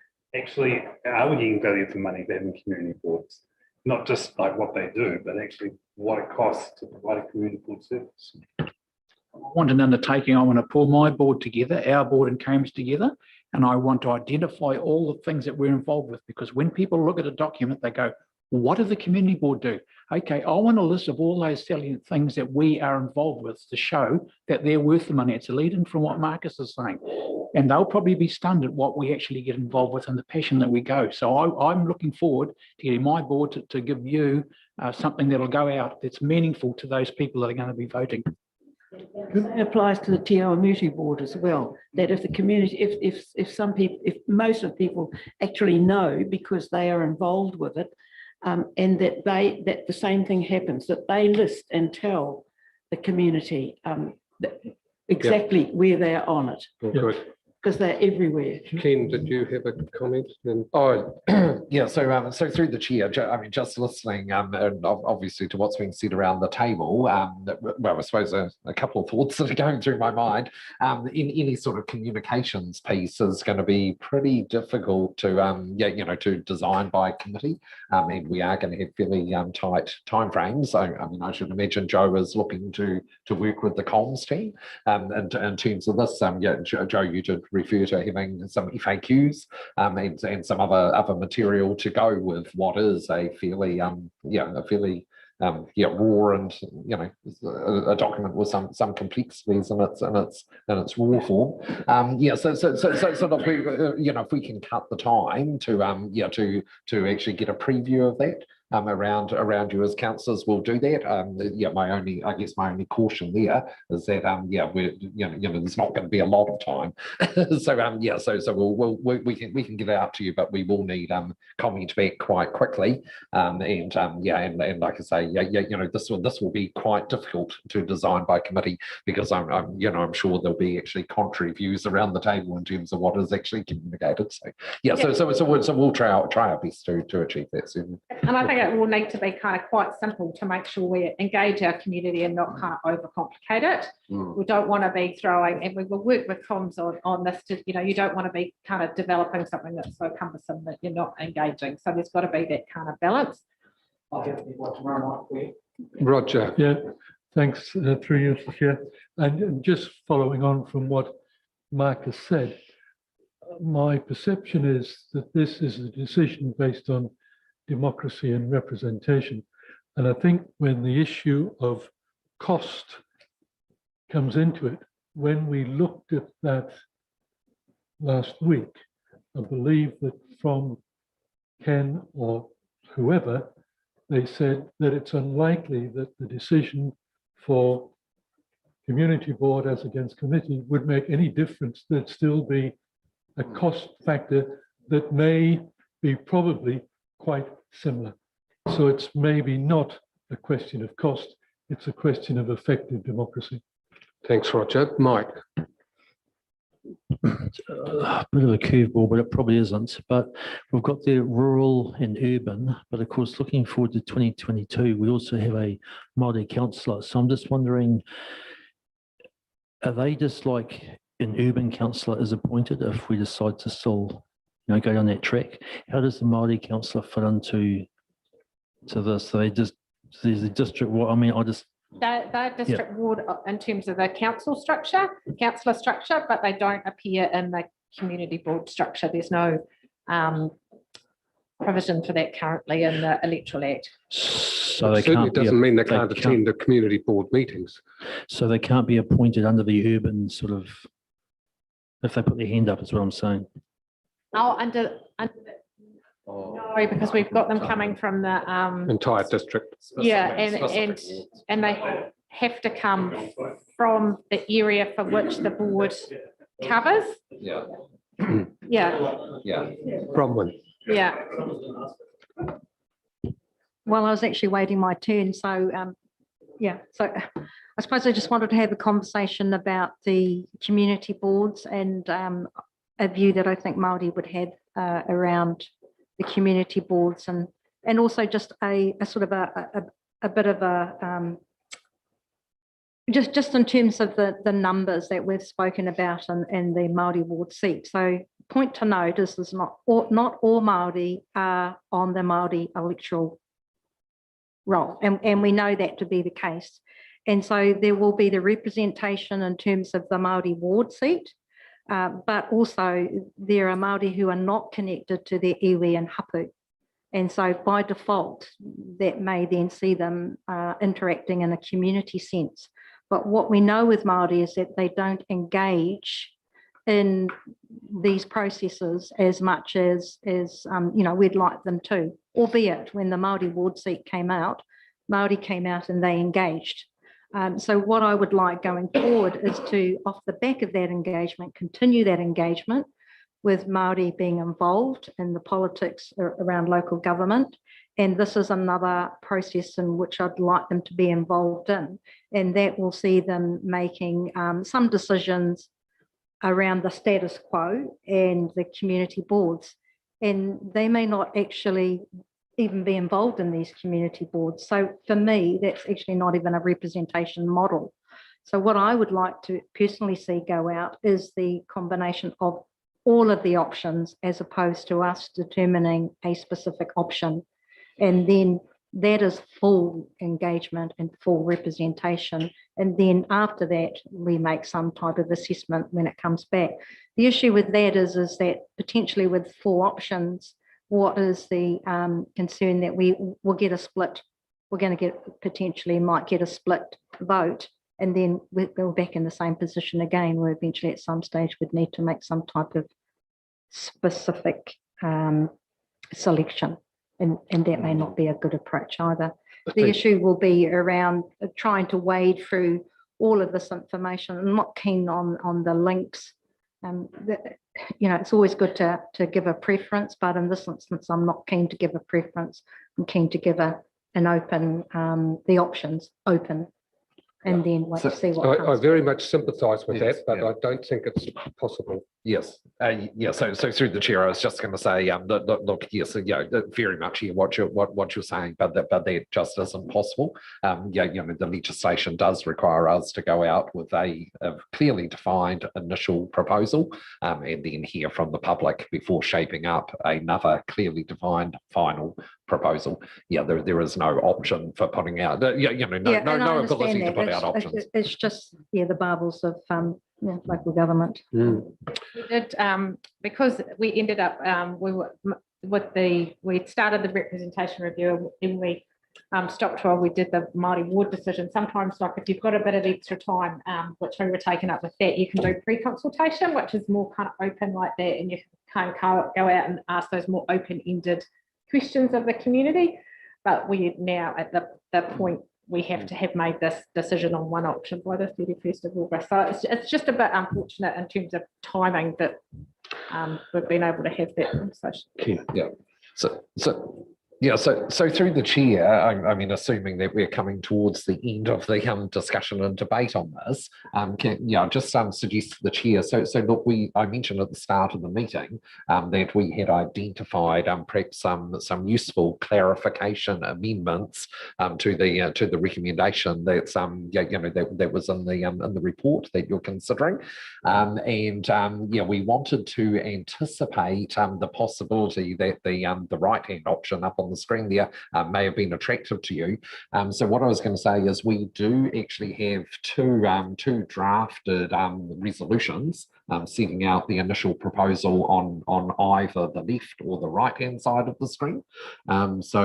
are we getting value for money for having community boards? Not just like what they do, but actually what it costs to provide a community board service. I want an undertaking. I want to pull my board together, our board and Cambridge together, and I want to identify all the things that we're involved with, because when people look at a document, they go, What did the community board do? Okay, I want a list of all those salient things that we are involved with to show that they're worth the money. It's a lead in from what Marcus is saying. And they'll probably be stunned at what we actually get involved with and the passion that we go. So I'm looking forward to getting my board to give you something that'll go out that's meaningful to those people that are going to be voting. It applies to the Te Awamutu board as well, that if the community, if some people, if most of the people actually know because they are involved with it, and that the same thing happens, that they list and tell the community exactly where they're on it. Good. Because they're everywhere. Ken, did you have a comment? Yeah, so through the chair, I mean, just listening and obviously to what's being said around the table, well, I suppose a couple of thoughts that are going through my mind. In any sort of communications piece is going to be pretty difficult to, to design by committee, and we are going to have fairly tight timeframes. So, I mean, I should imagine Joe is looking to work with the comms team, and in terms of this, Joe, you did refer to having some FAQs and some other material to go with what is a fairly raw and a document with some complexities in its raw form. So if we can cut the time to actually get a preview of that. Around you as councillors will do that. My only caution there is that there's not going to be a lot of time. So we can get it out to you, but we will need comment back quite quickly. And like I say, this will be quite difficult to design by committee because I'm sure there'll be actually contrary views around the table in terms of what is actually communicated. So we'll try our best to achieve that soon. And I think it will need to be kind of quite simple to make sure we engage our community and not kind of overcomplicate it. We don't want to be throwing, and we will work with comms on this, you don't want to be kind of developing something that's so cumbersome that you're not engaging. So there's got to be that kind of balance. Roger. Yeah, thanks through you, Chair. And just following on from what Marcus said, my perception is that this is a decision based on democracy and representation. And I think when the issue of cost comes into it, when we looked at that last week, I believe that from Ken or whoever, they said that it's unlikely that the decision for community board as against committee would make any difference. There'd still be a cost factor that may be probably quite similar. So it's maybe not a question of cost, it's a question of effective democracy. Thanks, Roger. Mike. A bit of a curveball, but it probably isn't. But we've got the rural and urban, but of course, looking forward to 2022, we also have a Māori councillor. So I'm just wondering, are they just like an urban councillor is appointed if we decide to still go down that track? How does the Māori councillor fit into this? So there's the district. What I mean, They're district ward in terms of the councillor structure, but they don't appear in the community board structure. There's no provision for that currently in the Electoral Act. So it certainly doesn't mean they can't attend the community board meetings. So they can't be appointed under the urban sort of, if they put their hand up, is what I'm saying. No, because we've got them coming from the entire district. Yeah, and they have to come from the area for which the board covers. Yeah. Bronwyn. Yeah. Well, I was actually waiting my turn, so so I suppose I just wanted to have a conversation about the community boards and a view that I think Māori would have around the community boards and also just a sort of a bit of a just in terms of the numbers that we've spoken about in the Māori ward seat. So point to note is there's not all Māori are on the Māori electoral roll, and we know that to be the case. And so there will be the representation in terms of the Māori ward seat, but also there are Māori who are not connected to their iwi and hapu. And so by default, that may then see them interacting in a community sense. But what we know with Māori is that they don't engage in these processes as much as we'd like them to, albeit when the Māori ward seat came out, Māori came out and they engaged. So what I would like going forward is to, off the back of that engagement, continue that engagement with Māori being involved in the politics around local government. And this is another process in which I'd like them to be involved in. And that will see them making some decisions around the status quo and the community boards. And they may not actually even be involved in these community boards. So for me, that's actually not even a representation model. So what I would like to personally see go out is the combination of all of the options as opposed to us determining a specific option. And then that is full engagement and full representation. And then after that, we make some type of assessment when it comes back. The issue with that is that potentially with 4 options, what is the concern that we will get a split? We're going to get potentially might get a split vote. And then we're back in the same position again, where eventually at some stage we'd need to make some type of specific selection. And that may not be a good approach either. The issue will be around trying to wade through all of this information. I'm not keen on the links. It's always good to give a preference, but in this instance, I'm not keen to give a preference. I'm keen to give an open, the options open. And then wait to see what I very much sympathise with that, but I don't think it's possible. Yes, So through the chair, I was just going to say, look, yes, very much hear what you're saying, but that just isn't possible. The legislation does require us to go out with a clearly defined initial proposal, and then hear from the public before shaping up another clearly defined final proposal. There is no option for putting out. No ability to put out options. It's just the barbels of local government. We did because we ended up we started the representation review and we stopped while we did the Māori ward decision. Sometimes, like if you've got a bit of extra time, which we were taken up with that, you can do pre-consultation, which is more kind of open like that, and you can kind of go out and ask those more open-ended questions of the community. But we're now at the point we have to have made this decision on one option by the 31st of August. So it's just a bit unfortunate in terms of timing that we've been able to have that conversation. So through the chair, I mean, assuming that we're coming towards the end of the discussion and debate on this, just suggest to the chair. So look, I mentioned at the start of the meeting that we had identified perhaps some useful clarification amendments to the recommendation that's that was in the report that you're considering, we wanted to anticipate the possibility that the right hand option up on the screen there may have been attractive to you. So what I was going to say is we do actually have two drafted resolutions setting out the initial proposal on either the left or the right hand side of the screen. So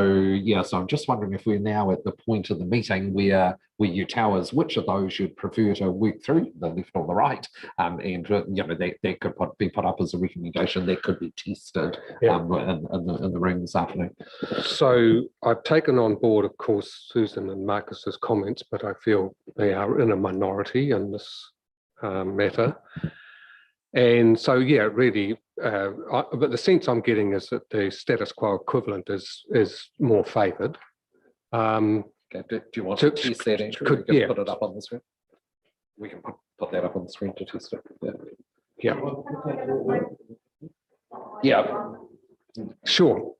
I'm just wondering if we're now at the point of the meeting where you tell us which of those you'd prefer to work through, the left or the right, and that could be put up as a recommendation that could be tested in the room this afternoon. So I've taken on board, of course, Susan and Marcus's comments, but I feel they are in a minority in this matter. And so, really, but the sense I'm getting is that the status quo equivalent is more favoured. Okay. Do you want to test that, Andrew? We can put it up on the screen. We can put that up on the screen to test it. Yeah. Sure.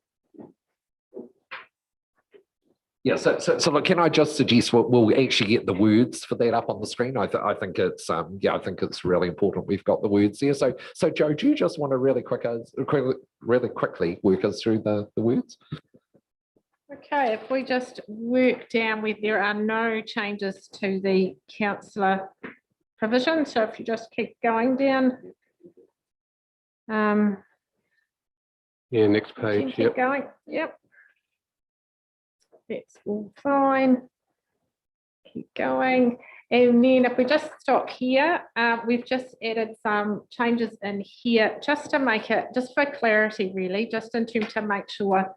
So look, can I just suggest we'll actually get the words for that up on the screen? I think it's I think it's really important we've got the words there. So Joe, do you just want to really quickly work us through the words? Okay, if we just work down with there are no changes to the councillor provision. So if you just keep going down. Next page. Keep going. Yep. that's all fine. Keep going. And then if we just stop here, we've just added some changes in here just to make it, just for clarity really, just in terms to make sure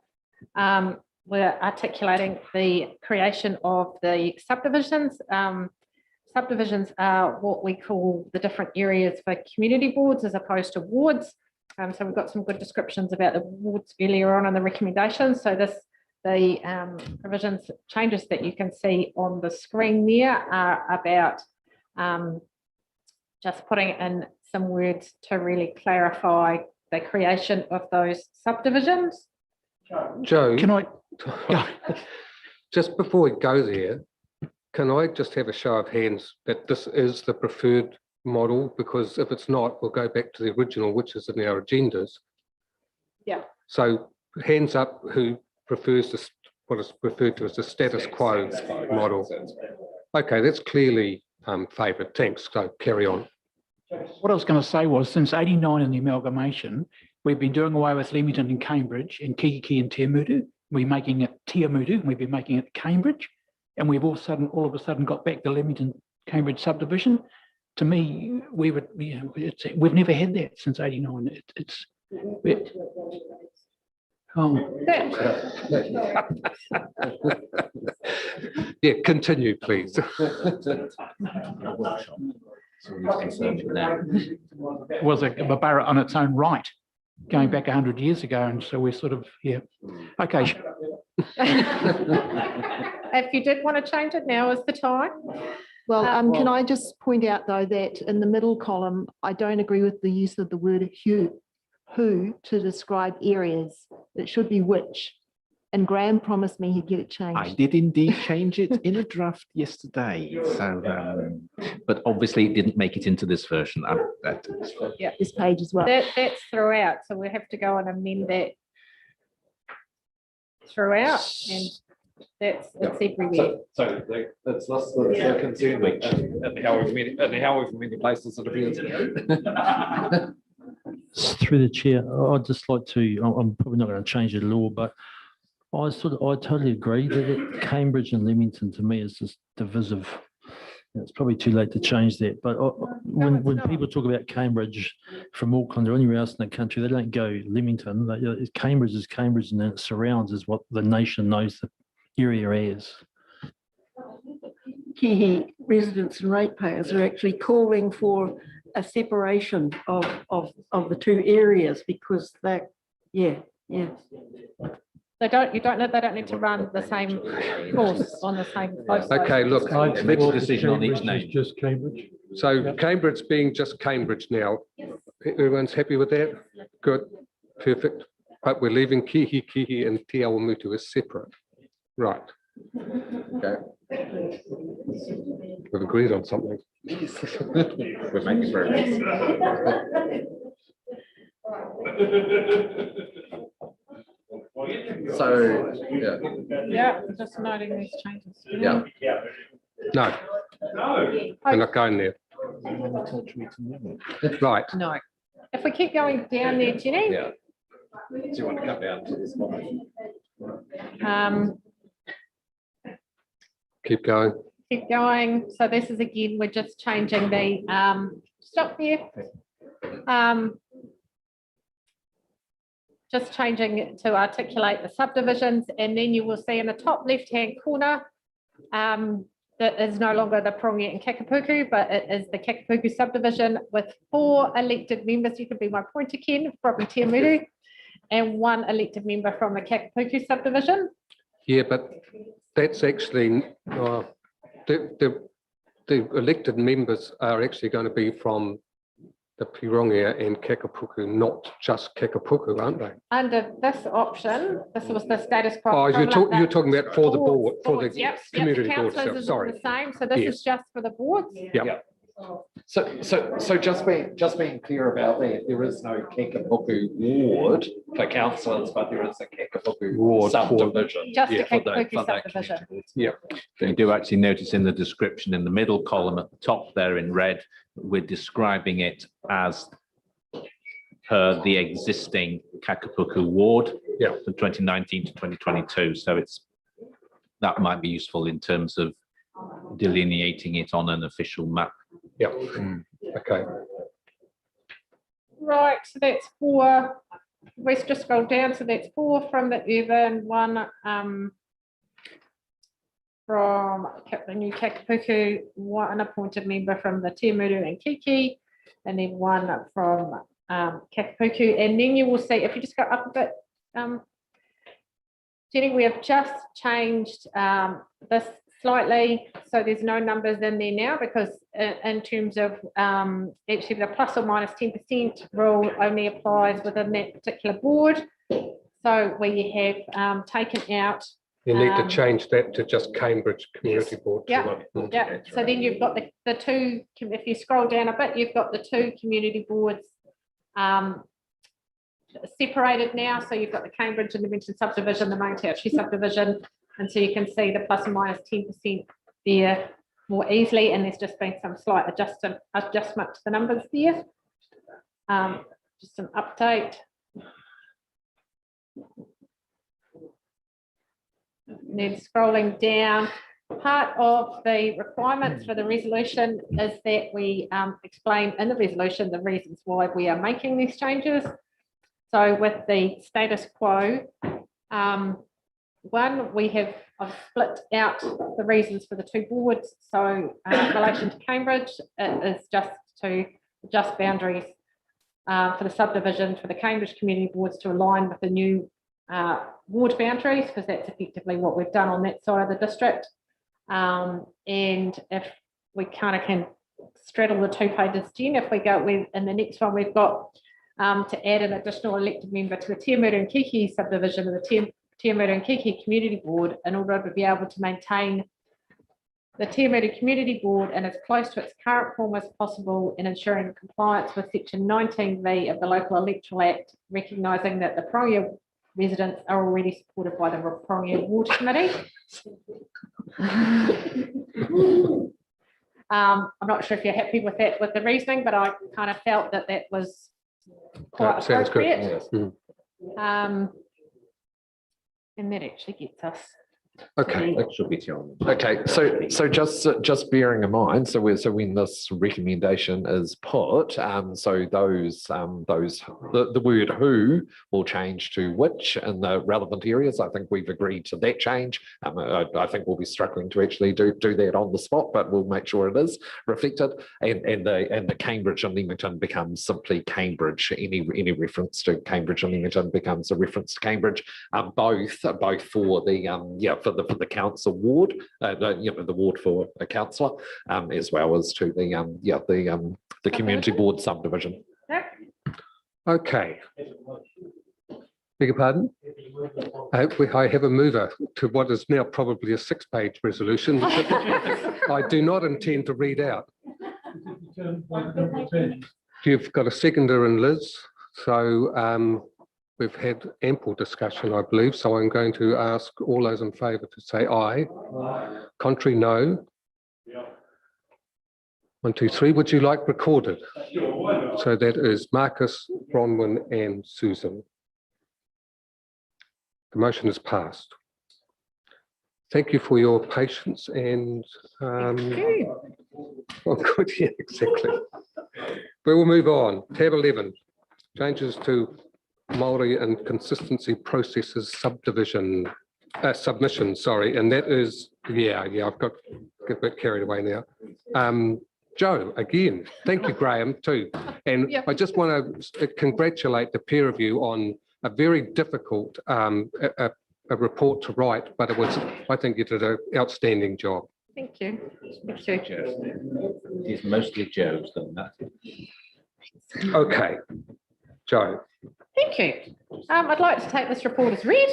we're articulating the creation of the subdivisions. Subdivisions are what we call the different areas for community boards as opposed to wards. So we've got some good descriptions about the wards earlier on in the recommendations. So the provisions changes that you can see on the screen there are about just putting in some words to really clarify the creation of those subdivisions. Joe, Can I? just before we go there, can I just have a show of hands that this is the preferred model? Because if it's not, we'll go back to the original, which is in our agendas. Yeah. So hands up who prefers this, what is referred to as the status quo model. Okay, that's clearly favoured. Thanks. So carry on. What I was going to say was, since '89 in the amalgamation, we've been doing away with Leamington and Cambridge and Kikiki and Te Mutu. We're making it Te Mutu, and we've been making it Cambridge. And we've all of a sudden got back the Leamington Cambridge subdivision. To me, we would, you know, we've never had that since '89. Yeah, continue, please. Was a borough on its own right, going back 100 years ago, and so we're sort of, yeah. Okay. If you did want to change it, now is the time. Well, can I just point out though that in the middle column, I don't agree with the use of the word who to describe areas. It should be which. And Graham promised me he'd get it changed. I did indeed change it in a draft yesterday. So, but obviously it didn't make it into this version. Yeah, this page as well. That's throughout, so we have to go and amend that throughout, and it's everywhere. So that's the concern and how we've many places it appears. Through the chair, I'd just like to, I'm probably not going to change the law, but I totally agree that Cambridge and Leamington to me is just divisive. It's probably too late to change that. But when people talk about Cambridge from Auckland or anywhere else in the country, they don't go Leamington. Cambridge is Cambridge, and then it surrounds is what the nation knows the area as. Kihi residents and ratepayers are actually calling for a separation of the two areas because they, yeah. They don't need to run the same course on the same coast. Okay, look, make a decision on each name. Just Cambridge. So Cambridge being just Cambridge now. Everyone's happy with that? Good, perfect. But we're leaving Kihi and Te Awamutu as separate. Right. Okay. We've agreed on something. We're making progress. So yeah, just noting these changes. Yeah. No, we're not going there. Right. No. If we keep going down there, Jenny. Yeah. Do you want to come down to this one? Keep going. Keep going. So this is again, we're just changing the stop there. Just changing it to articulate the subdivisions, and then you will see in the top left-hand corner that is no longer the Prongia and Kakapuku, but it is the Kakapuku subdivision with 4 elected members. You could be my pointer, Ken, from Te Mutu, and 1 elected member from the Kakapuku subdivision. Yeah, but that's actually the elected members are actually going to be from the Pirongia and Kakapuku, not just Kakapuku, aren't they? Under this option, this was the status quo. Oh, you're talking about for the board, for the community board. Sorry. The same. So this is just for the boards. Yeah. So just being clear about that, there is no Kakapuku ward for councillors, but there is a Kakapuku ward subdivision. Just a Kakapuku subdivision. Yeah. You do actually notice in the description in the middle column at the top there in red, we're describing it as per the existing Kakapuku ward from 2019 to 2022. So it's that might be useful in terms of delineating it on an official map. Yeah. Okay. Right, so that's 4. Let's just scroll down. So that's 4 from the urban, 1 from the new Kakapuku, 1 appointed member from the Te Muru and Kiki, and then 1 from Kakapuku. And then you will see, if you just go up a bit, Jenny, we have just changed this slightly, so there's no numbers in there now, because in terms of actually the plus or minus 10% rule only applies within that particular board. So we have taken out. You need to change that to just Cambridge Community Board. Yeah, yeah. So then you've got the 2, if you scroll down a bit, you've got the 2 community boards separated now. So you've got the Cambridge Intervention Subdivision, the Main Territory Subdivision, and so you can see the plus or minus 10% there more easily, and there's just been some slight adjustment to the numbers there. Just an update. And then scrolling down, part of the requirements for the resolution is that we explain in the resolution the reasons why we are making these changes. So with the status quo, 1, I've split out the reasons for the 2 boards. So in relation to Cambridge, it is just to adjust boundaries for the subdivision for the Cambridge community boards to align with the new ward boundaries, because that's effectively what we've done on that side of the district. And if we kind of can straddle the 2 pages, Jen, if we go with, in the next one, we've got to add an additional elected member to the Te Muru and Kiki subdivision of the Te Muru and Kiki Community Board in order to be able to maintain the Te Muru Community Board and as close to its current form as possible in ensuring compliance with Section 19V of the Local Electoral Act, recognising that the Premier residents are already supported by the Premier Ward Committee. I'm not sure if you're happy with that, with the reasoning, but I kind of felt that that was quite appropriate. And that actually gets us. Okay. That should be telling. Okay, so just bearing in mind, so when this recommendation is put, so the word who will change to which in the relevant areas. I think we've agreed to that change. I think we'll be struggling to actually do that on the spot, but we'll make sure it is reflected. And the Cambridge and Leamington becomes simply Cambridge. Any reference to Cambridge and Leamington becomes a reference to Cambridge. Both for the for the council ward, the ward for a councillor, as well as to the community board subdivision. Okay. Beg your pardon? I have a mover to what is now probably a 6-page resolution. I do not intend to read out. You've got a seconder in Liz, so we've had ample discussion, I believe, so I'm going to ask all those in favour to say aye. Contrary, no. 1, 2, 3. Would you like recorded? So that is Marcus, Bronwyn and Susan. The motion is passed. Thank you for your patience and oh, good, yeah, exactly. We will move on. Tab 11, changes to Māori and consistency processes submission, sorry, and that is, yeah, I've got a bit carried away now. Joe, again, thank you, Graham, too. And I just want to congratulate the pair of you on a very difficult a report to write, but it was, I think you did an outstanding job. Thank you. Thank you. It's mostly Joe's done that. Okay, Joe. Thank you. I'd like to take this report as read.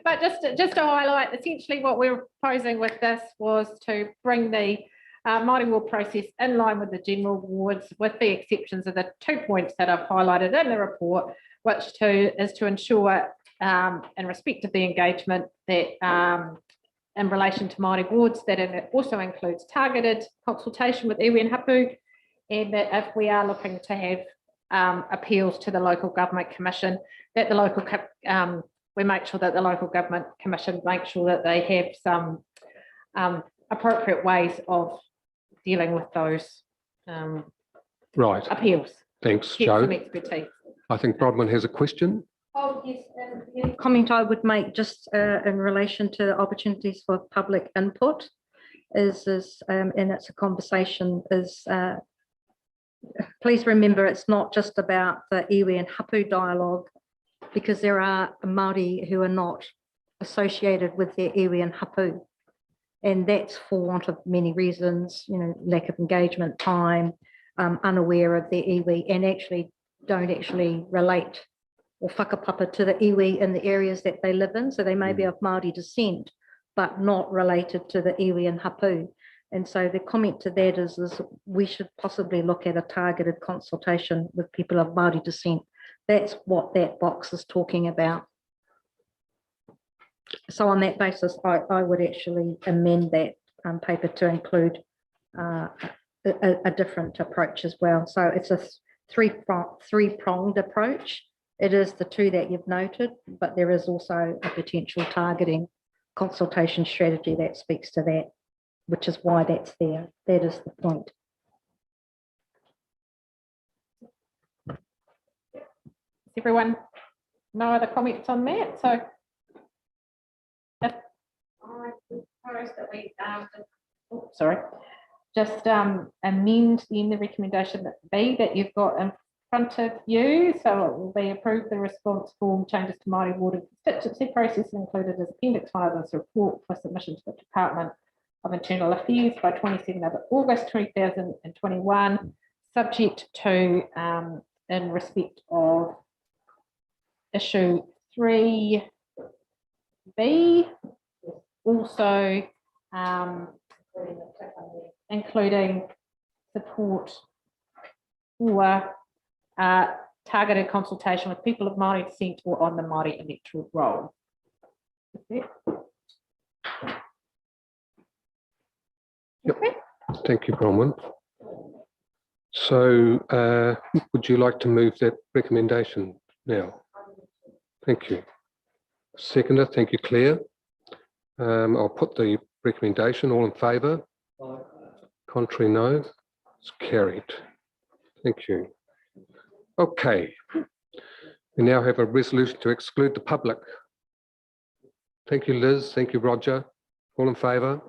But just to highlight, essentially what we're proposing with this was to bring the Māori ward process in line with the general wards, with the exceptions of the 2 points that I've highlighted in the report, which is to ensure, in respect of the engagement, that in relation to Māori wards, that it also includes targeted consultation with iwi and hapu, and that if we are looking to have appeals to the local government commission, that the local we make sure that the local government commission make sure that they have some appropriate ways of dealing with those Right. appeals. Thanks, Get Joe. some expertise. I think Brodman has a question. Oh, yes, and the comment I would make just in relation to opportunities for public input is and it's a conversation is, please remember it's not just about the iwi and hapu dialogue, because there are Māori who are not associated with their iwi and hapu. And that's for want of many reasons, you know, lack of engagement, time, unaware of their iwi, and actually don't actually relate or whakapapa to the iwi in the areas that they live in. So they may be of Māori descent, but not related to the iwi and hapu. And so the comment to that is we should possibly look at a targeted consultation with people of Māori descent. That's what that box is talking about. So on that basis, I would actually amend that paper to include a different approach as well. So it's a three-pronged approach. It is the two that you've noted, but there is also a potential targeting consultation strategy that speaks to that, which is why that's there. That is the point. Everyone, no other comments on that? So if I propose that we just amend the end of recommendation B that you've got in front of you. So it will be approved the response form changes to Māori ward and constituency process included as appendix 1 of this report for submission to the Department of Internal Affairs by 27th of August 2021, subject to in respect of issue 3B, also including support for targeted consultation with people of Māori descent or on the Māori electoral roll. Yep. Thank you, Bronwyn. So would you like to move that recommendation now? Thank you. Seconder, thank you, Claire. I'll put the recommendation. All in favour? Contrary, no. It's carried. Thank you. Okay. We now have a resolution to exclude the public. Thank you, Liz. Thank you, Roger. All in favour?